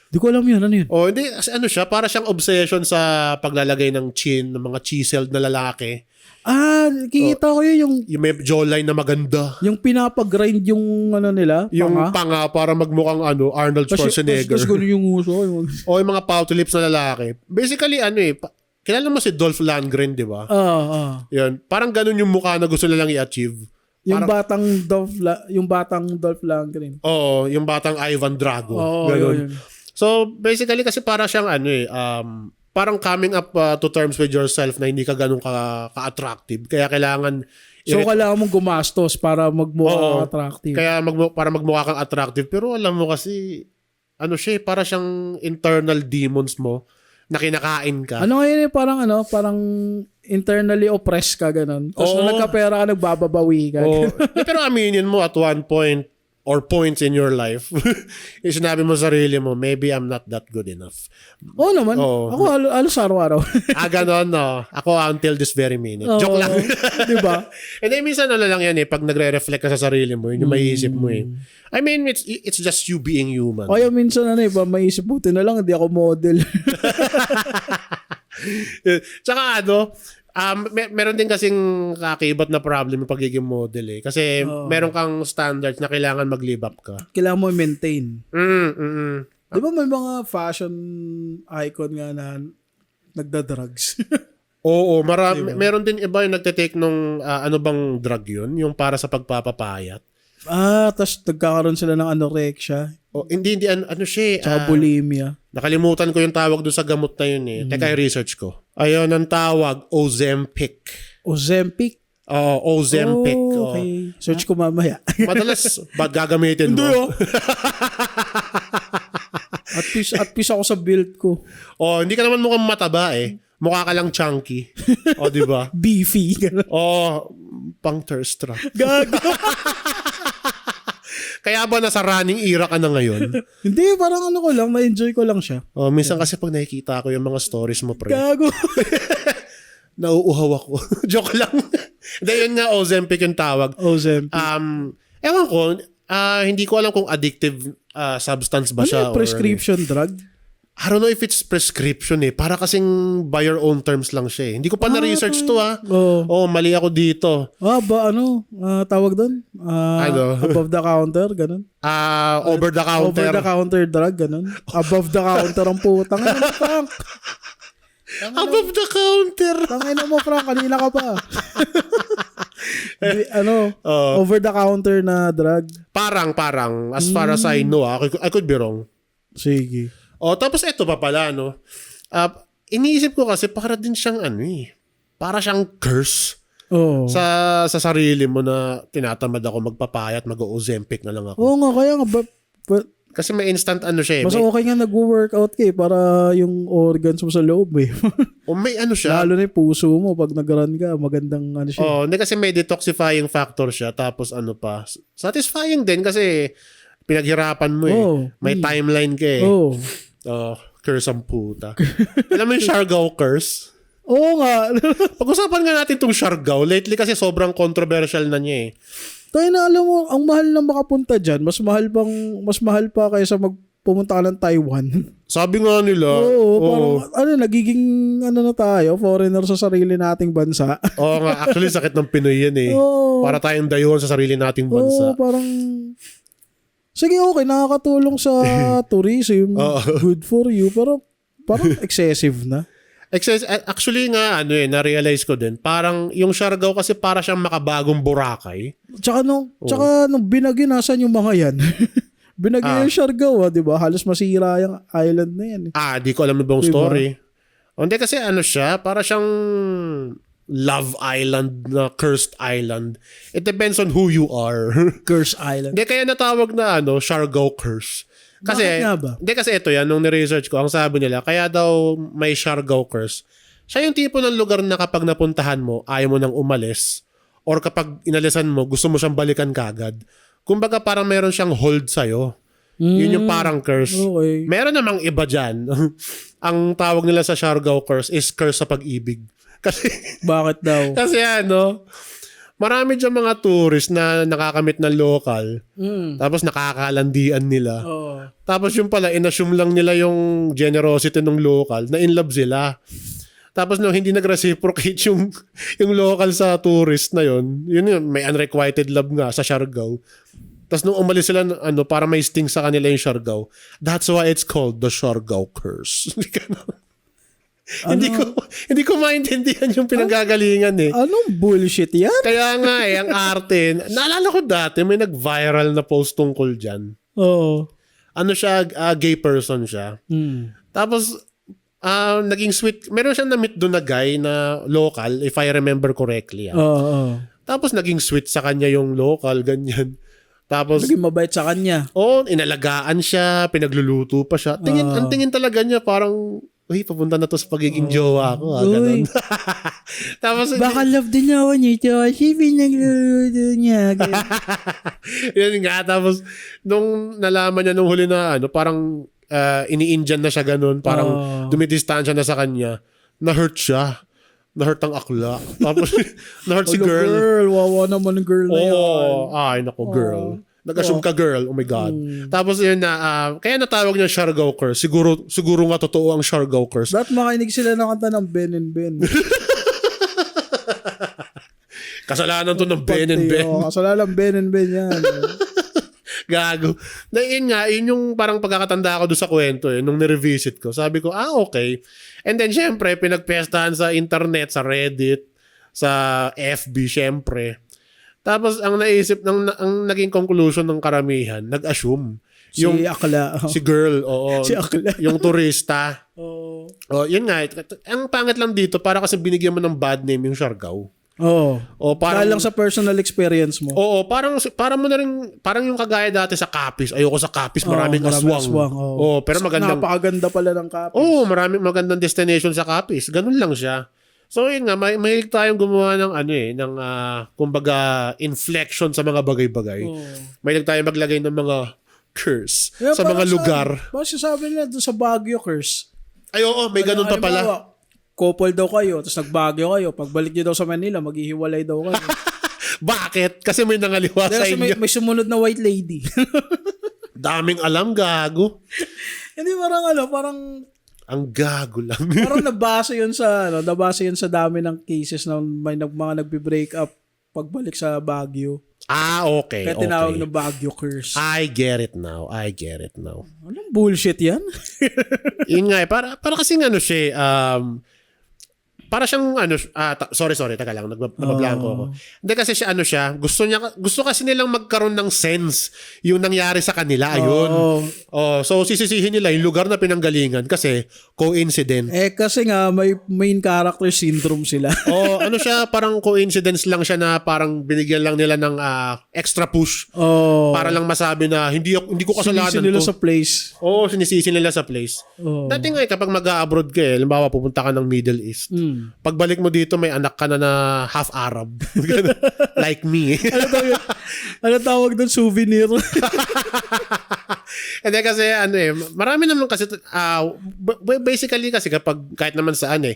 Di ko alam yun. Ano yun? Hindi. Siya, para siyang obsession sa paglalagay ng chin ng mga chiseled na lalaki. Kikita ko yun yung may jawline na maganda. Yung pinapag-grind yung nila. Yung panga para magmukhang Arnold Schwarzenegger. Tapos gano'n yung uso. Yung mga pouty lips na lalaki. Basically, kilala mo si Dolph Lundgren, di ba? Yun. Parang ganun yung mukha na gusto nilang i-achieve. Yung batang Dolph Lundgren. Yung batang Ivan Drago. Ganun. So, basically, kasi para siyang parang coming up to terms with yourself na hindi ka ganun ka-attractive. Kaya kailangan... kailangan mong gumastos para magmukha kang attractive. Kaya para magmukha kang attractive. Pero alam mo kasi, para siyang internal demons mo na kinakain ka. Ngayon parang internally oppressed ka, ganun. Tapos nung nagkapera ka, nagbababawi ka. Pero aminin mo at one point, or points in your life, yung sinabi mo sa sarili mo, maybe I'm not that good enough. Naman. Ako halos araw-araw. Ganon, no. Ako until this very minute. Joke lang. Diba? And then minsan lang yan pag nagre-reflect ka sa sarili mo, yun yung maiisip mo I mean, it's just you being human. Minsan maiisip buti na lang, hindi ako model. Tsaka meron din kasing kakibat na problem yung pagiging model eh. Kasi meron kang standards na kailangan mag-live up ka. Kailangan mo i-maintain. Di ba may mga fashion icon nga na nagda-drugs? Oo, marami. Diba? Meron din iba yung nagte-take nung bang drug yun? Yung para sa pagpapapayat. Tapos nagkakaroon sila ng anorexia. Hindi, siya tsaka bulimia. Nakalimutan ko yung tawag doon sa gamot na yun eh. Teka, i-research ko. Ayun, ang tawag, Ozempic. Ozempic? Ozempic. Okay. Search ko mamaya. Madalas, ba't gagamitin mo? Hindi At peace ako sa build ko. Hindi ka naman mukhang mataba eh. Mukha ka lang chunky. Di ba? Beefy. Pang thirst trap. Gago. Kaya ba nasa running era ka na ngayon? Hindi, parang ko lang, na-enjoy ko lang siya. Minsan kasi pag nakikita ko yung mga stories mo, pre. Gago. Nauuhaw ako. Joke lang. Dahil yun nga, Ozempic yung tawag. Ozempic. Ewan ko, hindi ko alam kung addictive substance ba siya. Prescription drug? I don't know if it's prescription eh. Para kasing by your own terms lang siya eh. Hindi ko pa na-research to mali ako dito. Tawag doon? Above the counter, ganun? Over the counter. Over the counter drug, ganun? Above the counter ang putang. Frank? Above the counter. Tangina mo, Frank. Kanina ka pa. Over the counter na drug. Parang as far as I know, I could be wrong. Sige. Tapos eto pa pala, no. Iniisip ko kasi para din siyang para siyang curse. Sa sarili mo na tinatamad ako magpapayat, mag-Ozempic na lang ako. Oo nga, kaya nga. Kasi may instant siya eh. Mas okay nga nag-workout ka para yung organs mo sa loob eh. May siya. Lalo na yung puso mo pag nag-run ka, magandang siya. Hindi kasi may detoxifying factor siya. Tapos pa, satisfying din kasi pinaghirapan mo eh. May timeline ka eh. Curse ang puta. Alam mo yung Siargao curse? Oo nga. Pag-usapan nga natin itong Siargao. Lately kasi sobrang controversial na niya eh. Tayo na alam mo, ang mahal na makapunta dyan, mas mahal pa kaysa pumunta ka ng Taiwan. Sabi nga nila. Parang nagiging na tayo, foreigner sa sarili nating bansa. Oo nga, actually sakit ng Pinoy yan eh. Para tayong dayuhan sa sarili nating bansa. Parang sige, okay, nakakatulong sa tourism. Good for you, pero parang excessive na. Actually nga, na-realize ko din, parang yung Siargao kasi para siyang makabagong Boracay. Tsaka nung binagyo, nasan yung mga yan? Binagyo yung Siargao, di ba? Halos masira yung island na yan. Di ko alam na bang story. Hindi kasi siya, para siyang Love Island na cursed island. It depends on who you are. Cursed island. Hindi, kaya natawag na Siargao curse. Kasi, bakit nga ba? Hindi kasi ito yan, nung ni-research ko, ang sabi nila, kaya daw may Siargao curse. Siya yung tipo ng lugar na kapag napuntahan mo, ayaw mo nang umalis. Or kapag inalisan mo, gusto mo siyang balikan kagad. Kumbaga parang meron siyang hold sa'yo. Yun yung parang curse. Okay. Meron namang iba dyan. Ang tawag nila sa Siargao curse is curse sa pag-ibig. Kasi, bakit daw? Kasi marami dyan mga tourist na nakakamit ng local. Tapos nakakalandian nila. Tapos yung pala, inassume lang nila yung generosity ng local na in love sila. Tapos nung hindi nag-reciprocate yung local sa tourist na yun may unrequited love nga sa Siargao. Tapos nung umalis sila, para may sting sa kanila yung Siargao. That's why it's called the Siargao curse. Hindi ko maintindihan yung pinanggagalingan eh. Anong bullshit yan? Kaya nga ang arte. Naalala ko dati, may nag-viral na post tungkol dyan. Siya, gay person siya. Tapos, naging sweet. Meron siyang na-meet doon na guy na local, if I remember correctly. Tapos, naging sweet sa kanya yung local, ganyan. Tapos, naging mabait sa kanya. inalagaan siya, pinagluluto pa siya. Ang tingin talaga niya parang, papunta na to sa pagiging jowa ko. Ganun. Tapos, baka love din ako nito. Kasi pinagluluto niya. Yun nga. Tapos, nung nalaman niya nung huli na, parang ini-Indian na siya ganun. Parang dumidistansya na sa kanya. Na-hurt siya. Na-hurt ang akla. Tapos, na-hurt si girl. Wawa naman ng girl na yan. Ay, naku, girl. Nag-assume ka, girl. Oh my God. Tapos yun na, kaya natawag niya Siargao curse. Siguro nga totoo ang Siargao curse. Dapat makinig sila ng kanta ng Ben and Ben. Kasalanan to ng Ben and Ben. Kasalanan Ben and Ben yan. Gago. Yun yung parang pagkakatanda ko doon sa kwento nung nirevisit ko. Sabi ko, okay. And then syempre, pinagpestahan sa internet, sa Reddit, sa FB syempre. Tapos ang naisip ang naging conclusion ng karamihan, nag-assume yung Akla. Si girl, oo. Si Akla. Yung turista. Yun nga. Ang pangit lang dito para kasi binigyan mo ng bad name yung Siargao. Parang lang sa personal experience mo. Parang mo na rin parang yung kagaya dati sa Capiz. Ayoko sa Capiz, maraming aswang. Pero magandang napakaganda pala ng Capiz. Maraming magandang destination sa Capiz. Ganun lang siya. So yun nga, mahilig tayong gumawa ng kumbaga inflection sa mga bagay-bagay. Mahilig tayong maglagay ng mga curse sa mga lugar. Bakit sabi nila doon sa Baguio curse? May ganun pa pala. Couple daw kayo, tapos nag-Baguio kayo. Pagbalik niyo daw sa Manila, maghihiwalay daw kayo. Bakit? Kasi may nangaliwa sa inyo. May sumunod na white lady. Daming alam, gago. Hindi, parang ang gago lang. Parang nabasa yun sa dami ng cases na may mga nagbe-break up pagbalik sa Baguio. Okay. Kaya tinawag na Baguio curse. I get it now. Anong bullshit yan? Yun nga para kasi siya para siyang sorry, taga lang, nabablanko ako. Hindi kasi siya, gusto kasi nilang magkaroon ng sense yung nangyari sa kanila, ayun. So sisisihin nila yung lugar na pinanggalingan kasi coincidence. Kasi nga, may main character syndrome sila. Siya, parang coincidence lang siya na parang binigyan lang nila ng extra push. Para lang masabi na hindi ko kasalanan Sinisisi nila sa place. Sinisisi nila sa place. Dati nga kapag mag-a-abroad ka halimbawa pupunta ka ng Middle East. Pagbalik mo dito may anak ka na half Arab. Like me. Ano tawag doon? Souvenir. Hindi kasi marami naman kasi basically kasi kapag kahit naman saan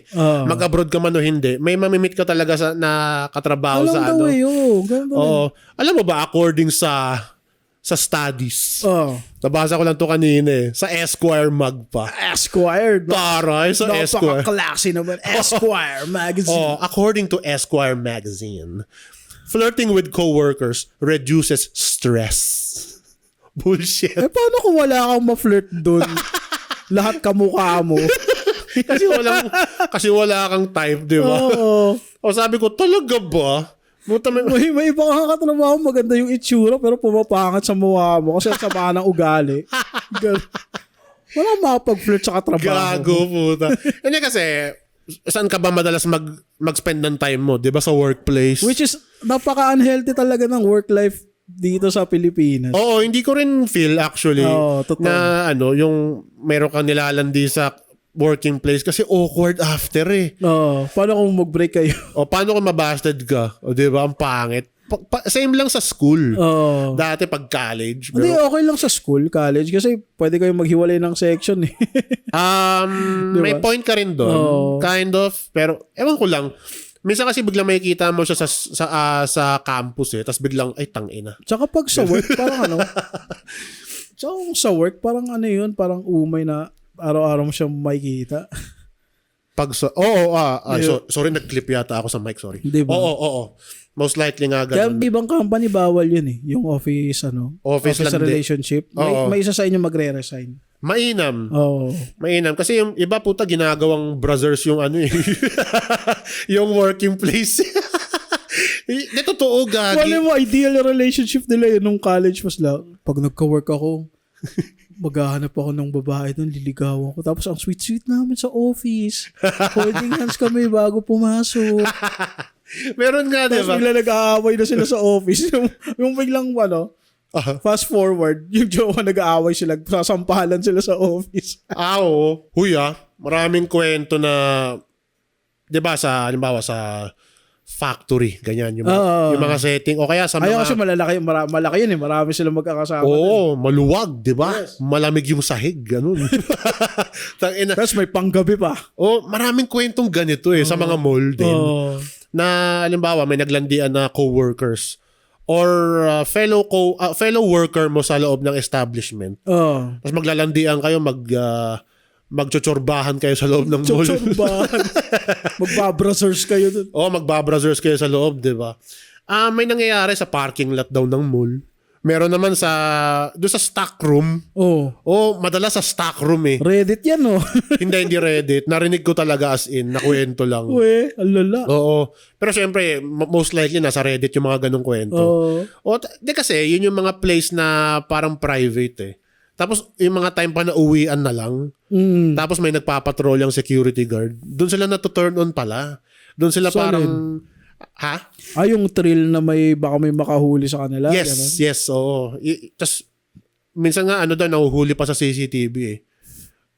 mag-abroad ka man o hindi, may mamimit ka talaga na katrabaho sa alam mo ba according sa studies. Nabasa ko lang to kanina sa Esquire mag pa. Esquire? Taray, sa Esquire. Napaka-classy naman. Esquire magazine. According to Esquire magazine, flirting with coworkers reduces stress. Bullshit. Paano kung wala kang ma-flirt doon? Lahat kamukha mo. kasi wala kang type, di ba? Sabi ko, talaga ba? May iba kang katrabaho, maganda yung itsura pero pumapangat sa mukha mo kasi ang sama ng ugali. Walang makapag-flirt sa katrabaho. Gago, puta. Hindi kasi, saan ka ba madalas mag-spend ng time mo? Di ba sa workplace? Which is, napaka-unhealthy talaga ng work life dito sa Pilipinas. Hindi ko rin feel actually na yung meron kang nilalandi sa working place kasi awkward after paano kung mag-break kayo? Paano kung mabasted ka? Di ba? Ang pangit. Same lang sa school. Dati pag college. Hindi, okay lang sa school, college kasi pwede kayong maghiwalay ng section diba? May point ka rin doon. Kind of. Pero ewan ko lang. Minsan kasi biglang makikita mo siya sa campus tapos biglang, ay tangina. Tsaka pag sa work, parang Tsaka kung sa work, parang yun, parang umay na araw-araw mo siyang makikita. Sorry, nag-clip yata ako sa mic, sorry. Diba? Oo. Most likely nga ganun. Kaya ibang company, bawal yun yung office relationship. May isa sa inyo magre-resign. Mainam. Mainam. Kasi yung iba puta, ginagawang brothers yung yung working place. Totoo, gagi. Wala mo, ideal relationship nila yun nung college mas lang. Pag nagka-work ako, maghahanap ako ng babae doon, liligawan ko. Tapos ang sweet-sweet namin sa office. Holding hands kami bago pumasok. Meron nga, diba? Tapos bigla nag-aaway na sila sa office. yung biglang, fast forward, yung jowa nag-aaway sila, sasampalan sila sa office. Oo. Maraming kwento na, diba, halimbawa sa factory, ganyan, yung mga setting, o kaya sa mga... Ayaw kasi malaki yun marami silang magkakasama. Maluwag, diba? Yes. Malamig yung sahig, ganun. Tapos may panggabi pa. Maraming kwentong ganito sa mga mall din. Na, halimbawa, may naglandian na co-workers or fellow worker mo sa loob ng establishment. Tapos maglalandian kayo, magchotsorbahan kayo sa loob ng mall. Magbabrazers kayo dun. Magbabrazers kayo sa loob, di ba? May nangyayari sa parking lot daw ng mall. Meron naman doon sa stock room. Madalas sa stock room Reddit yan, Hindi Reddit. Narinig ko talaga as in, nakwento lang. Alala. Pero syempre, most likely nasa Reddit yung mga ganong kwento. Kasi yun yung mga place na parang private Tapos yung mga time pa na uwian na lang. Tapos may nagpapatrol yung security guard. Doon sila na-turn on pala. Doon sila parang... Ha? Yung thrill na baka may makahuli sa kanila? Yes, oo. Tapos minsan nga nahuhuli pa sa CCTV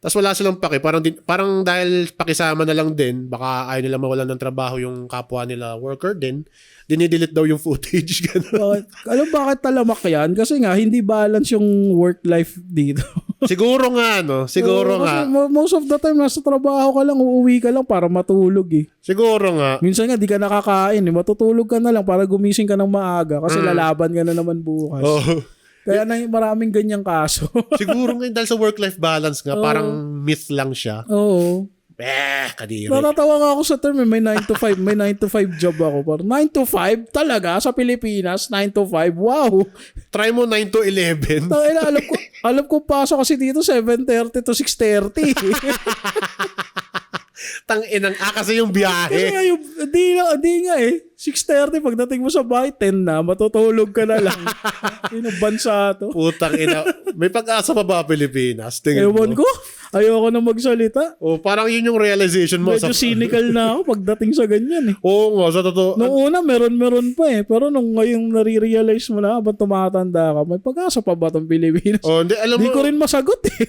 Tapos wala silang paki. Parang dahil pakisama na lang din, baka ayaw nila mawalan ng trabaho yung kapwa nila worker din, dinidelete daw yung footage. Alam bakit talamak yan? Kasi nga, hindi balance yung work-life dito. Siguro nga, Siguro nga. Most of the time, nasa trabaho ka lang, uuwi ka lang para matulog Siguro nga. Minsan nga, di ka nakakain matutulog ka na lang para gumising ka ng maaga kasi lalaban ka na naman bukas. Kaya maraming ganyang kaso. Siguro nga dahil sa work-life balance nga, parang myth lang siya. Kadiri. Natatawa nga ako sa term, may 9 to 5. May 9 to 5 job ako. Parang 9 to 5 talaga sa Pilipinas, 9 to 5. Wow. Try mo 9 to 11. Alam ko pasok kasi dito 7:30 to 6:30. Tang-inang, kasi yung Kasi biyahe. nga hindi nga eh. 6:30 pagdating mo sa bahay, 10 na, matutulog ka na lang. Yung bansa to. Putang ina. May pag-asa pa ba Pilipinas? Tingin Ewan mo. ko. Ayoko na magsalita. O, parang yun yung realization mo. Medyo cynical na ako pagdating sa ganyan eh. Oo nga, sa totoo. Noong una, meron pa eh. Pero nung ngayong nare-realize mo na, habang tumatanda ka, may pag-asa pa ba itong Pilipinas? Oh, hindi, alam Hindi mo, ko rin masagot eh.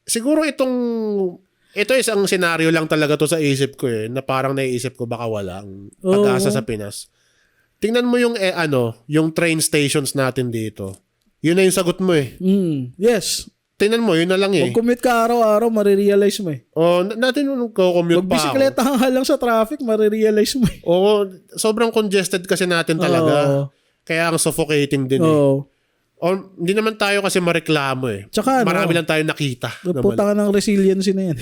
siguro ito isang senaryo lang talaga to sa isip ko na parang naiisip ko baka walang pag-asa sa Pinas. Tingnan mo yung yung train stations natin dito. Yun na yung sagot mo eh. Yes. Tingnan mo, yun na lang eh. Kung commute ka araw-araw, marirealize mo eh. Oh, natin nung commute pa ako. Magbisikleta ka lang sa traffic, marirealize mo eh. Oo, sobrang congested kasi natin talaga. Oo. Kaya ang suffocating din eh. Oo. Hindi naman tayo kasi mareklamo eh. Tsaka marami lang tayo nakita. Puta ka ng resiliency na yan.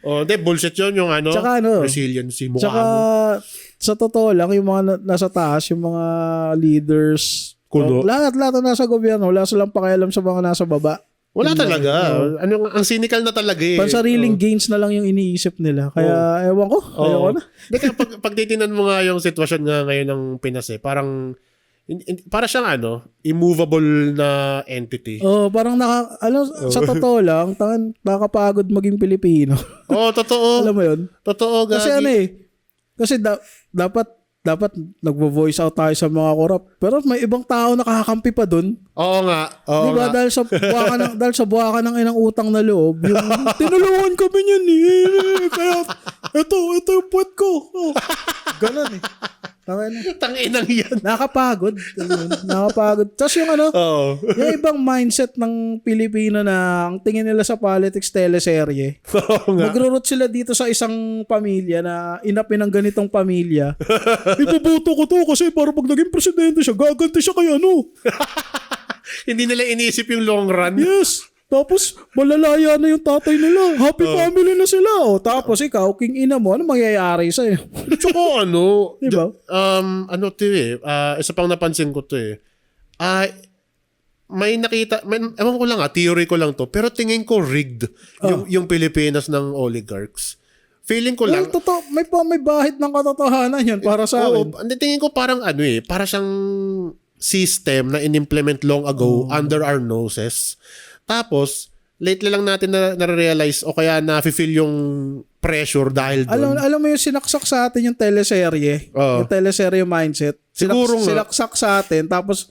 Hindi, bullshit yun yung Tsaka resiliency mukha Tsaka, mo. sa totoo lang, yung mga nasa taas, yung mga leaders, Kuno. lahat na nasa gobyerno, wala silang pakialam sa mga nasa baba. Wala talaga. Ang cynical na talaga eh. Pansariling gains na lang yung iniisip nila. Kaya, ewan ko. Ayoko na. Hindi, pag titinan mo nga yung sitwasyon nga ngayon ng Pinas parang para siyang immovable na entity. Parang sa totoo lang, nakakapagod maging Pilipino. Totoo. Alam mo yun? Totoo, gagi. Kasi dapat nagvo-voice out tayo sa mga corrupt. Pero may ibang tao nakakampi pa dun. Oo nga. Oo Diba? nga. Dahil sa buwaka ng inang utang na loob, yung tinulungan kami niyan eh. Kaya, ito yung puwet ko. Ganon eh. Tang-inang yan. Nakapagod. Tapos yung yung ibang mindset ng Pilipino na ang tingin nila sa politics teleserye. Oo nga. Magro-root sila dito sa isang pamilya na inapin ng ganitong pamilya. Ipoboto ko to kasi para pag naging presidente siya, gaganti siya kay ano. Hindi nila inisip yung long run. Yes. Tapos, malalaya na yung tatay nila. Happy family na sila. Tapos ikaw, king ina mo, ano mangyayari sa'yo? Tsaka Diba? Isa pang napansin ko to may nakita, ewan ko lang theory ko lang to, pero tingin ko rigged yung Pilipinas ng oligarchs. Feeling ko lang. Totoo, may bahid ng katotohanan yan para sa akin. Tingin ko parang para siyang system na in-implement long ago under our noses. Tapos, lately lang natin na-realize o kaya na-feel yung pressure dahil doon. Alam mo yung sinaksak sa atin yung teleserye. Yung teleserye mindset. Siguro nga. Sinaksak sa atin. Tapos,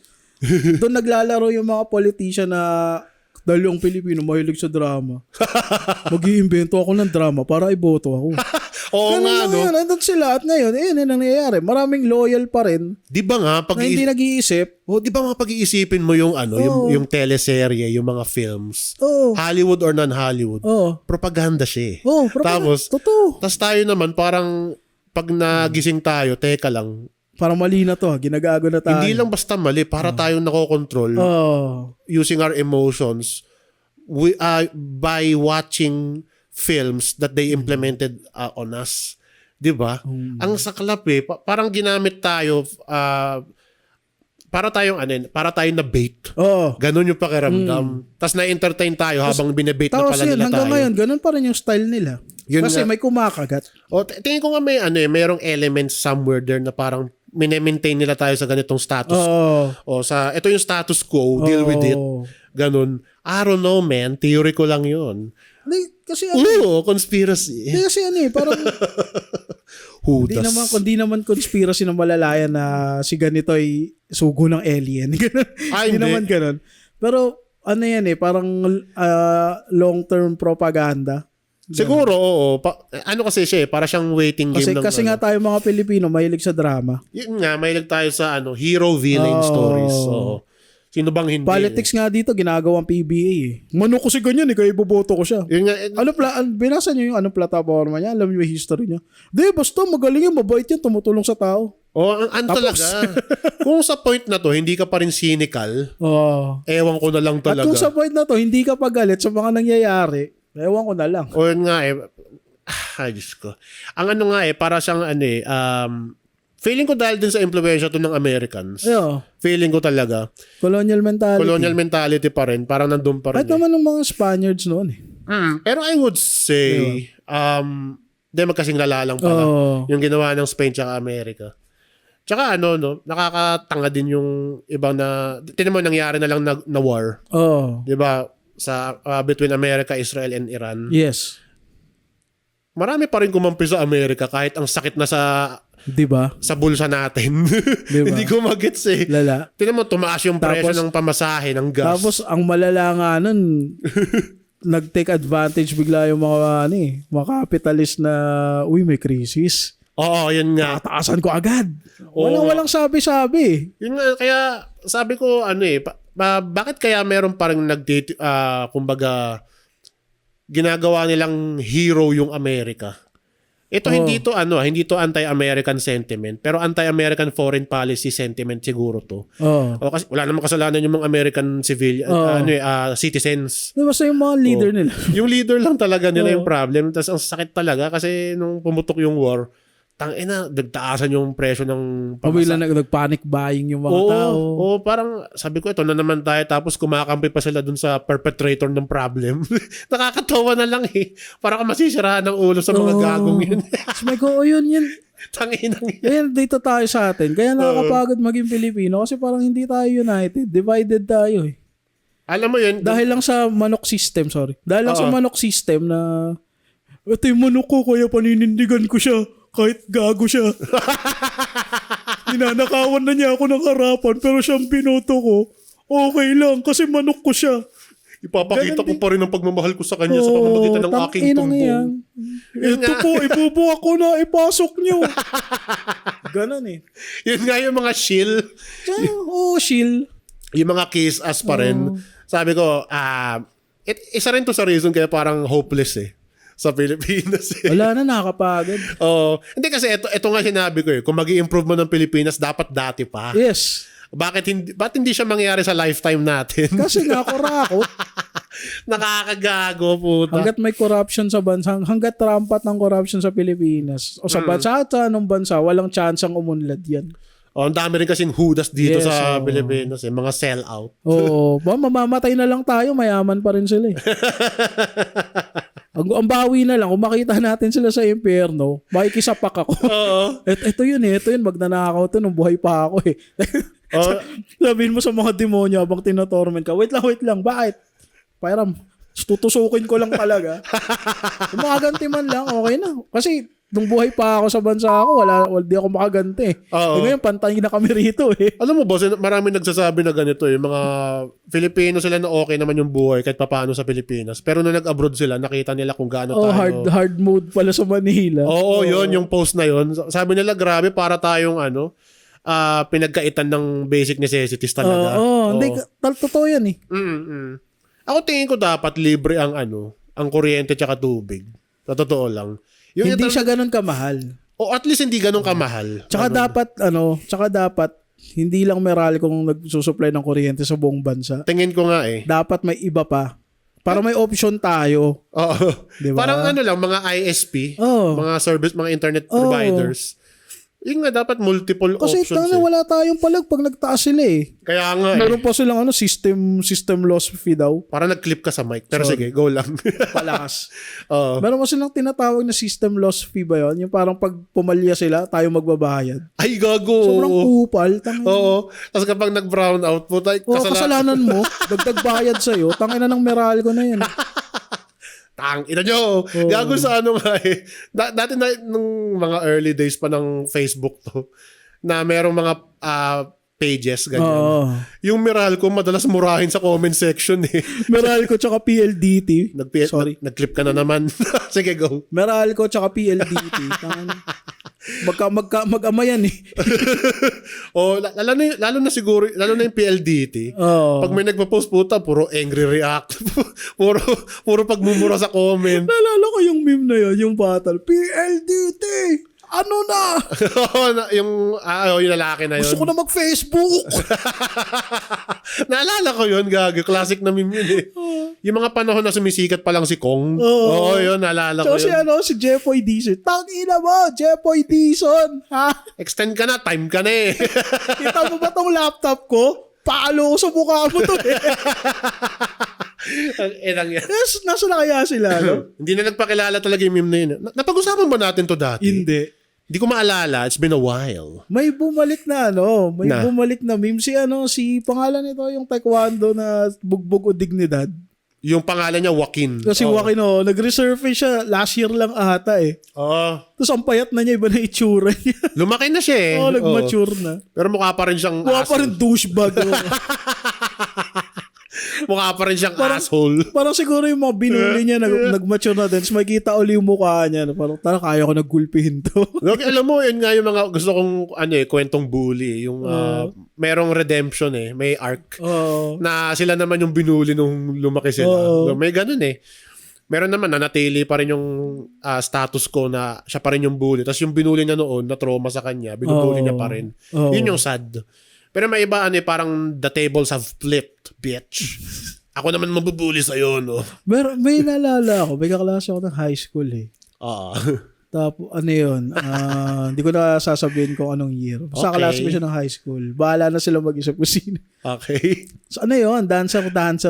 doon naglalaro yung mga politician na dahil yung Pilipino mahilig sa drama. Mag-iimbento ako ng drama para iboto ako. Oo nga, no? Nandun sila at ngayon, yun ang nangyayari. Maraming loyal pa rin. Di ba nga, na hindi nag-iisip. di ba nga pag-iisipin mo yung yung teleserye, yung mga films, Oo. Hollywood or non-Hollywood, propaganda siya eh. Tapos tayo naman parang pag nagising tayo, teka lang, parang mali na to, ginagago na tayo. hindi lang basta mali, para tayong nakokontrol using our emotions by watching films that they implemented on us. 'Di ba? Ang saklap parang ginamit tayo para tayong na bait. Ganon yung pakiramdam. Tapos na-entertain tayo habang binebait na pala nila tayo. Hanggang ngayon, ganon pa rin yung style nila. Kasi may kumakagat. Tingin ko nga mayroong elements somewhere there na parang mine-maintain nila tayo sa ganitong status. Ito yung status quo, deal with it. Ganon. I don't know, man. Theory ko lang yun. Kasi conspiracy. Kasi parang Hindi naman conspiracy na malalayan na si ganito ay sugo ng alien. Hindi naman ganun. Pero yan parang long-term propaganda. Siguro, oo. Kasi siya para siyang waiting game Kasi nga tayo mga Pilipino mahilig sa drama. Yun nga, mahilig tayo sa hero-villain stories. Oo. Sino bang hindi? Politics nga dito, ginagawang PBA Mano ko si ganyan kaya iboboto ko siya. Yun nga. Binasa niyo yung plataforma niya? Alam niyo yung history niya? Basta magaling yan, mabait yan, tumutulong sa tao. Talaga. Kung sa point na to, hindi ka pa rin cynical, ewan ko na lang talaga. At kung sa point na to, hindi ka pa galit sa mga nangyayari, ewan ko na lang. O yun nga Diyos ko. Ang para siyang feeling ko dahil din sa impluwensya to ng Americans. Feeling ko talaga. Colonial mentality pa rin. Parang nandun pa rin. Kahit naman ng mga Spaniards noon Pero I would say, Hindi, magkasing lala lang pala. Oo. Yung ginawa ng Spain tsaka Amerika. Tsaka nakakatanga din yung ibang tinan mo, nangyari na lang na war. Oo. Di ba? Sa between America, Israel, and Iran. Yes. Marami pa rin kumampi sa Amerika kahit ang sakit na Di ba? sa bulsa natin. Diba? Hindi ko magets eh. Lala. Tinan mo, tumaas yung presyo Tapos- ng pamasahe, ng gas. Tapos, ang malala nga nun, nag-take advantage bigla yung mga capitalist na, may crisis. Oo, yun nga. Tataasan ko agad. Oo. Walang sabi-sabi. Yun nga, kaya sabi ko, bakit kaya meron parang kumbaga, ginagawa nilang hero yung Amerika? Ito hindi to anti-American sentiment, pero anti-American foreign policy sentiment siguro to. Oo. O kasi wala namang kasalanan yung mga American civilian, citizens. Basta yung mga leader nila. Yung leader lang talaga nila yung problem. Tapos ang sakit talaga kasi nung pumutok yung war, nagtaasan yung presyo ng Pamila nag-panic buying yung mga tao. Oo, parang sabi ko, ito na naman tayo. Tapos kumakampi pa sila dun sa perpetrator ng problem. Nakakatawa na lang eh. Parang masisirahan ng ulo sa mga gagong yun. May ko, yun. Tanginang yun. Kaya dito tayo sa atin. Kaya nakakapagod maging Pilipino kasi parang hindi tayo united. Divided tayo eh. Alam mo yun? Dahil lang sa manok system, Dahil lang sa manok system na ito yung manok ko, kaya paninindigan ko siya. Kahit gago siya. Ninanakawan na niya ako ng harapan pero siyang binoto ko. Okay lang kasi manok ko siya. Ipapakita ko pa rin ang pagmamahal ko sa kanya sa pamamagitan ng aking tumbong. Ito po, ibubuha ko na, ipasok niyo. Ganon eh. Yun nga yung mga shill. Shill. Yung mga kiss ass pa rin. Sabi ko, isa rin to sa reason kaya parang hopeless eh. Sa Pilipinas eh. Wala na, nakakapagod. Hindi kasi ito nga sinabi ko eh. Kung mag-i-improve man ng Pilipinas, dapat dati pa. Yes. Ba't hindi siya mangyari sa lifetime natin? Kasi nakurakot. Nakakagago, puta. Hanggat may corruption sa bansa, hanggat rampat ng corruption sa Pilipinas, o sa bansa at sa anong bansa, walang chance ang umunlad yan. Ang dami rin kasing hudas dito Yes, sa Pilipinas eh. Mga sell-out. Mamamatay na lang tayo, mayaman pa rin sila eh. Ang bawi na lang, kung makita natin sila sa impyerno, makikisapak ako. Ito yun, magnanakaw to nung buhay pa ako eh. Sabihin mo sa mga demonyo habang tinatorment ka, wait lang, bakit? Parang tutusukin ko lang talaga. Kung makaganti man lang, okay na. Kasi nung buhay pa ako sa bansa ako, di ako makaganti. Ngayon, pantay na kami rito eh. Alam mo boss, marami nagsasabi na ganito eh. Mga Filipino sila na okay naman yung buhay kahit papaano sa Pilipinas. Pero nung nag-abroad sila, nakita nila kung gaano tayo. Hard mode pala sa Manila. Yun, yung post na yun. Sabi nila, grabe, para tayong pinagkaitan ng basic necessities talaga. Hindi, totoo yan eh. Ako tingin ko dapat libre ang kuryente tsaka tubig. Sa totoo lang. Hindi siya ganun kamahal. O at least hindi ganun kamahal. Tsaka dapat hindi lang Meralco nagsusupply ng kuryente sa buong bansa. Tingin ko nga eh. Dapat may iba pa. Para may option tayo. Diba? Parang mga ISP, mga service, mga internet providers. Yung nga dapat multiple options Kasi wala tayong palag pag nagtaas sila eh. Kaya nga Meron pa silang system loss fee daw. Para nag-clip ka sa mic. Pero sige, go lang. Palakas. Meron pa silang tinatawag na system loss fee ba yun? Yung parang pag pumalya sila, tayo magbabayad. Ay, gago. Sobrang kupal. Tapos kapag nag-brown out po, kasalanan mo, dagdag bayad sa'yo, tangina ng Meralco na yan. Ina nyo. Gago sa nga eh. Dati nung mga early days pa ng Facebook to, na merong mga pages, ganyan. Yung Meralco, madalas murahin sa comment section eh. Meralco tsaka PLDT. Sorry. Nag-clip ka na naman. Sige, go. Meralco tsaka PLDT. Mag-amayan eh. Lalo na siguro, lalo na yung PLDT. Pag may nagpa-post puta, puro angry react. puro pagmumura sa comment. Naalala ko yung meme na yun, yung battle. PLDT! Ano na? yung lalaki na yun. Gusto ko na mag-Facebook. Naalala ko yun, gagi. Classic na meme yun eh. Yung mga panahon na sumisikat pa lang si Kong. Yun, naalala ko yun. Si Jeffoy Dizon. Tangina mo, Jeffoy Dizon. Extend ka na, time ka na eh. Kita mo ba tong laptop ko? Paalo ko sa mukha mo to eh. Ang inang yan. Nasa na kaya sila, no? Hindi na nagpakilala talaga yung meme na yun. Napag-usapan ba natin to dati? Hindi. Hindi ko maalala. It's been a while. May bumalik na bumalik na meme. Si pangalan nito, yung taekwondo na bugbog o dignidad. Yung pangalan niya, Joaquin. Kasi Joaquin, nag-resurface siya last year lang ata eh. Oo. Tapos ang payat na niya, iba na itsura niya. Lumaki na siya eh. Nag-mature na. Pero mukha pa rin siyang Mukha pa rin douchebag. Mukha pa rin siyang asshole. Parang siguro yung mga binuli niya, nag-mature na din. Tapos makikita uli yung mukha niya. Parang kaya ko naggulpihin to. Okay, alam mo, yun nga yung mga gusto kong kwentong bully. Yung merong redemption may arc. Na sila naman yung binuli nung lumaki sila. May ganun eh. Meron naman, nanatili pa rin yung status ko na siya pa rin yung bully. Tapos yung binuli niya noon, na trauma sa kanya, binubuli niya pa rin. Yun yung sad. Pero may iba, parang the tables have flipped, bitch. Ako naman mabubuli sa'yo, no? May naalala ako. May kaklase ako ng high school eh. Tapos, yun? Hindi ko na sasabihin kung anong year. Sa klase ko siya ng high school. Bahala na sila mag-isip kung sino. Okay. So, yun? Dancer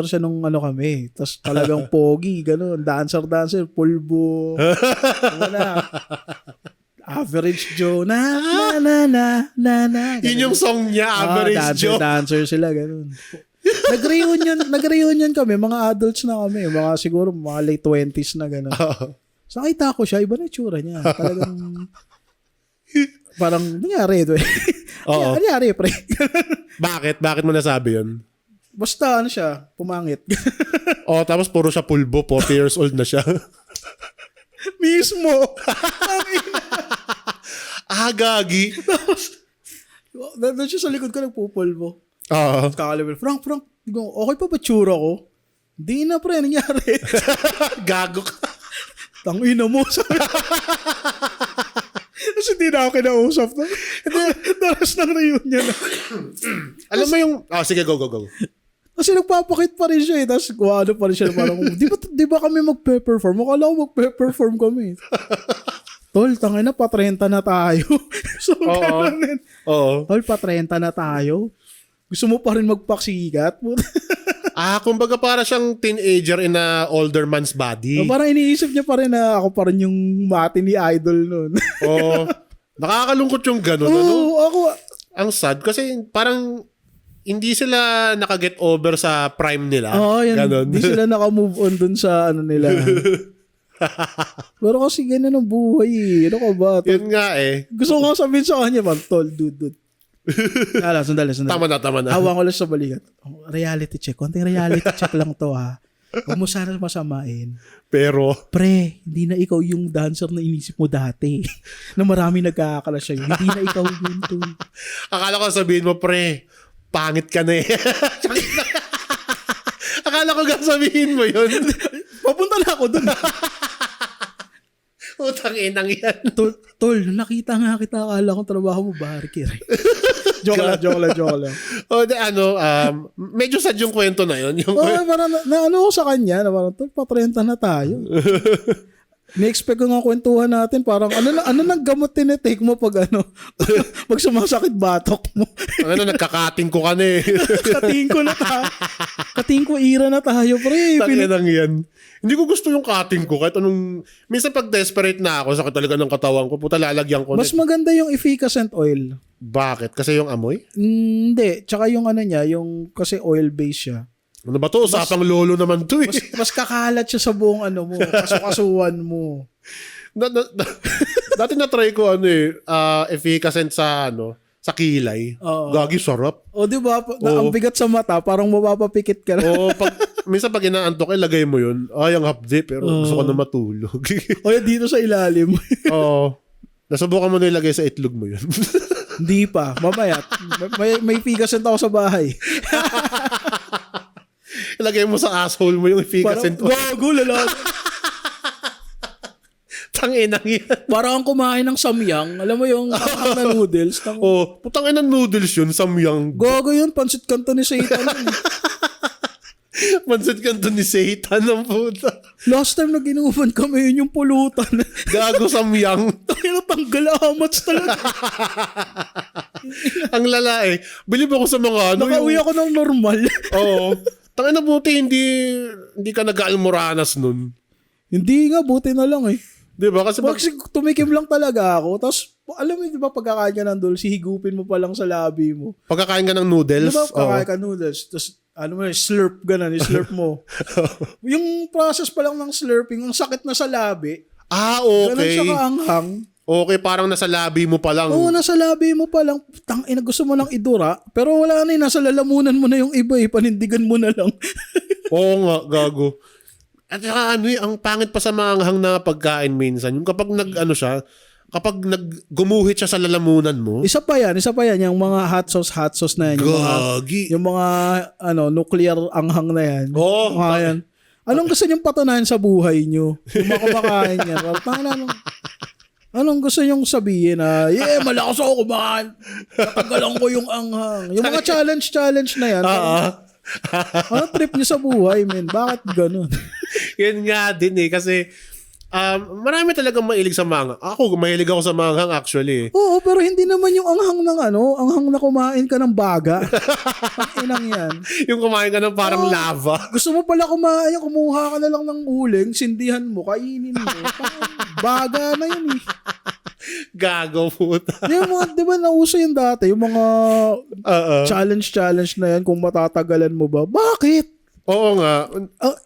siya nung kami. Tapos talagang pogi, gano'n. Dancer, pulbo. Average Joe. Na. Yun yung song niya, Average Joe. Dancer sila, gano'n. Nag-reunion kami. Mga adults na kami. Mga siguro, mga late 20s na gano'n. So, nakita ko siya, iba na itsura niya. Talagang, parang, nangyari ito eh. Nangyari, pre. Bakit? Bakit mo nasabi yun? Basta, siya, pumangit. Tapos puro siya pulbo, 40 years old na siya. Mismo. Gagi. Tapos, doon siya sa likod ko, nagpupulbo. Kakalawin, Frank, okay pa ba tsura ko? Hindi na, pre, nangyari. Gago ka. Tangina mo. Kasi hindi na ako kinausap na. Daras ng reunion. Alam mo yung... sige, go. Kasi nagpapakit pa rin siya eh. Tapos ano pa rin siya. Parang, di ba kami magpe-perform? Akala ko magpe-perform kami. Tol, tangina, pa 30 na tayo. So, Tol, pa 30 na tayo. Gusto mo pa rin magpaksikat? Kumbaga para siyang teenager in a older man's body. Parang iniisip niya pa rin na ako pa rin yung mati ni idol nun. Nakakalungkot yung gano'n. Ako. Ang sad kasi parang hindi sila nakaget over sa prime nila. Hindi sila nakamove on dun sa nila. Pero kasi ganun ang buhay eh. Ano ka ba? Yun nga eh. Gusto ko sabihin sa kanya, man, tol, dude. Sandali. Tama na. Hawa ko lang sa balikat. Reality check. Konting reality check lang to ha. Huwag mo sana masamain. Pero, pre, hindi na ikaw yung dancer na inisip mo dati. Na marami nagkakakala sa'yo. Hindi na ikaw yun to. Akala ko sabihin mo, pre, pangit ka na eh. Akala ko sabihin mo yun. Papunta na ako dun. Utang inang yan. Tol, nakita nga kita. Akala ko trabaho mo, barker. Joke lang. Medyo sad yung kwento na yun. Parang ko sa kanya, na parang, tol, pa 30 na tayo. Ni-expect ko nga kwentuhan natin, parang, ano nang gamot tinitake mo pag pag sumasakit batok mo? Nagkakating ko ka na eh. Kating ko ira na tayo, pre. Tanginang yan. Hindi ko gusto yung cutting ko. Kahit minsan pag desperate na ako, sakit talaga ng katawan ko, puta lalagyan ko. Mas maganda yung efficacent oil. Bakit? Kasi yung amoy? Hindi. Tsaka yung niya, kasi oil-based siya. Ano ba to? Usapang lolo naman to eh. Mas kakalat siya sa buong mo, kasukasuan mo. Dati na-try ko efficacent sa kilay. Gagi, sarap. Di ba? Ang bigat sa mata, parang mapapapikit ka na. Minsan pag inaantok, lagay mo yun. Ang hapdi, pero gusto ko na matulog. Dito sa ilalim. Nasubukan mo na ilagay sa itlog mo yun. Hindi pa. Mamaya. May efficacent ako sa bahay. Ilagay mo sa asshole mo yung efficacent. Gago, lalaki. Tanginang yan. Parang kumain ng samyang. Alam mo yung na noodles. Putang inang noodles yun, samyang. Gago yun, pansit kanto ni Satan. Pansit kanto ni Satan ang puta. Last time na ginuman kami, yun yung pulutan. Gago samyang. Tanggal amats talaga. Ang lala eh. Bilib ako sa mga Nakauwi ako ng normal. Tangina buti hindi ka nag-almoranas nun. Hindi nga, buti na lang eh. Di ba? Kasi Kasi tumikim lang talaga ako. Tapos, alam mo, di ba, pagkakain ka ng dulce, higupin mo pa lang sa labi mo. pagkakain ka ng noodles. Di ba, kakain ka noodles, tapos, slurp ganun, slurp mo. Yung process pa lang ng slurping, ang sakit na sa labi. Ganun Okay. siya kaanghang. Okay, parang nasa labi mo pa lang. Oo, nasa labi mo pa lang. Tangina, gusto mo lang idura. Pero wala na eh, nasa lalamunan mo na yung iba eh. Panindigan mo na lang. Oo nga, gago. At saka ang pangit pa sa maanghang na pagkain minsan, yung kapag kapag gumuhit siya sa lalamunan mo, Isa pa yan. Yung mga hot sauce na yan. gagi. Yung mga nuclear anghang na yan. Oo. Mga yan. Anong gusto niyong patunayan sa buhay niyo? Yung mga kumakain yan. Anong gusto niyong sabihin na, malakas ako kumain. Natagalan ko yung anghang. Yung mga challenge na yan. Ano trip niyo sa buhay, men? Bakit ganun? Yan nga din kasi marami talagang mahilig sa manghang. Ako, mahilig ako sa manghang actually. Oo, pero hindi naman yung anghang ng anghang na kumain ka ng baga. Ang inang yan. Yung kumain ka ng parang lava. Gusto mo pala kumain, kumuha ka na lang ng uling, sindihan mo, kainin mo. Baga na yun eh. Gago puta. Yung mga, di ba nauso yun dati, yung mga challenge na yan, kung matatagalan mo ba. Bakit? Oo nga.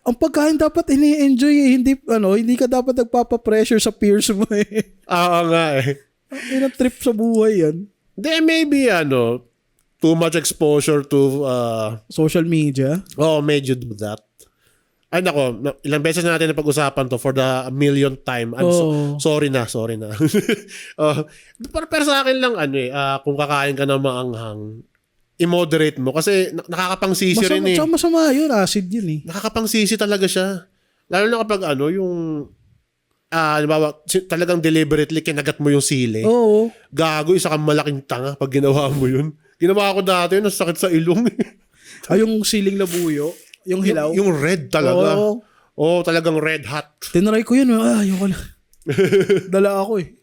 Ang pagkain dapat ini-enjoy eh. Hindi ka dapat nagpapa-pressure sa peers mo eh. Oo nga eh. Ang trip sa buhay yan. Then maybe too much exposure to Social media. medyo do that. Ay nako, ilang beses na natin napag-usapan to for the millionth time. Sorry na. Pero sa akin lang kung kakain ka ng maanghang, i-moderate mo kasi nakakapangsisi rin eh. Masama yun, acid yun eh. Nakakapangsisi talaga siya. Lalo na kapag yung halimbawa, talagang deliberately kinagat mo yung sili. Oo. Gago, isa kang malaking tanga pag ginawa mo yun. Ginawa ko dati yun, sakit sa ilong. Yung siling labuyo, yung hilaw. Yung red talaga. Oo, talagang red hot. Tinry ko yun. Ayoko na. Dala ako eh.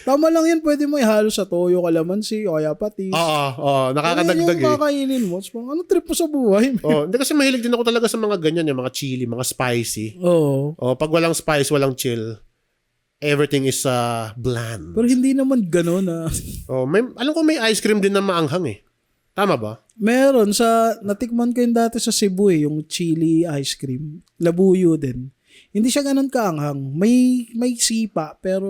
Tama lang yan, pwede mo ihalo sa toyo, kalamansi, o kaya patis. Oo, nakakadagdag yung kakainin mo. Ano trip mo sa buhay? Hindi kasi mahilig din ako talaga sa mga ganyan, yung mga chili, mga spicy. Oo. Pag walang spice, walang chill, everything is bland. Pero hindi naman gano'n na. Alam ko may ice cream din na maanghang eh. Tama ba? Meron natikman ko yun dati sa Cebu eh, yung chili ice cream. Labuyo din. Hindi siya ganun kaanghang. May sipa, pero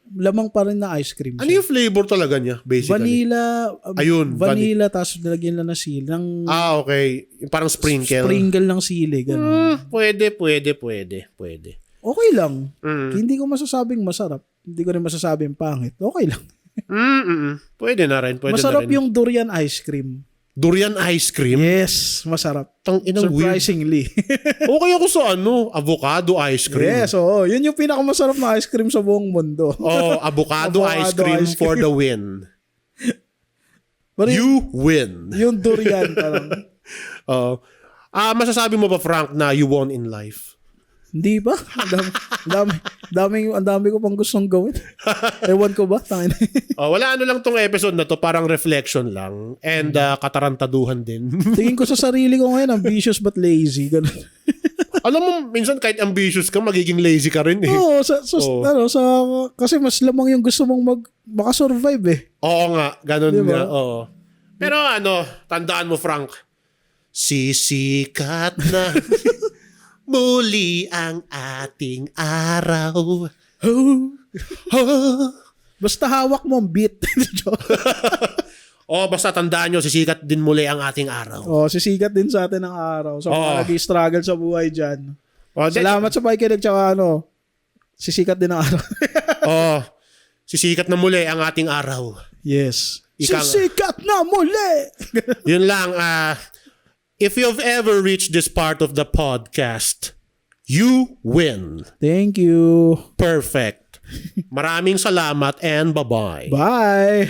lamang pa rin na ice cream siya. Ano yung flavor talaga niya, basically? Vanilla. Vanilla, tapos nilagyan lang ng sili. Okay. Yung parang sprinkle. Sprinkle ng sili. Ganun. Pwede. Okay lang. Hindi ko masasabing masarap. Hindi ko rin masasabing pangit. Okay lang. Pwede na rin. Masarap yung durian ice cream. Durian ice cream? Yes, masarap. Surprisingly. Okay ako sa avocado ice cream. Yes, yun yung pinakamasarap na ice cream sa buong mundo. Avocado ice cream for the win. You win. Yung durian parang. Masasabi mo ba, Frank, na you won in life? Hindi ba? Ang dami ko pang gustong gawin. Ewan ko ba? Wala lang tong episode na to, parang reflection lang and katarantaduhan din. Tingin ko sa sarili ko ngayon, ambitious but lazy. Ganun. Alam mo, minsan kahit ambitious ka, magiging lazy ka rin eh. Oo, kasi mas lamang yung gusto mong makasurvive eh. Oo nga, ganun diba? nga. Oo. Pero tandaan mo, Frank, sisikat na muli ang ating araw. Basta hawak mo ang beat. Basta tandaan nyo, sisikat din muli ang ating araw. Sisikat din sa atin ang araw. So, mga nag-struggle sa buhay dyan. Salamat sa pakikinig, tsaka sisikat din ang araw. Sisikat na muli ang ating araw. Yes. Sisikat na muli! Yun lang, if you've ever reached this part of the podcast, you win. Thank you. Perfect. Maraming salamat and bye-bye. Bye.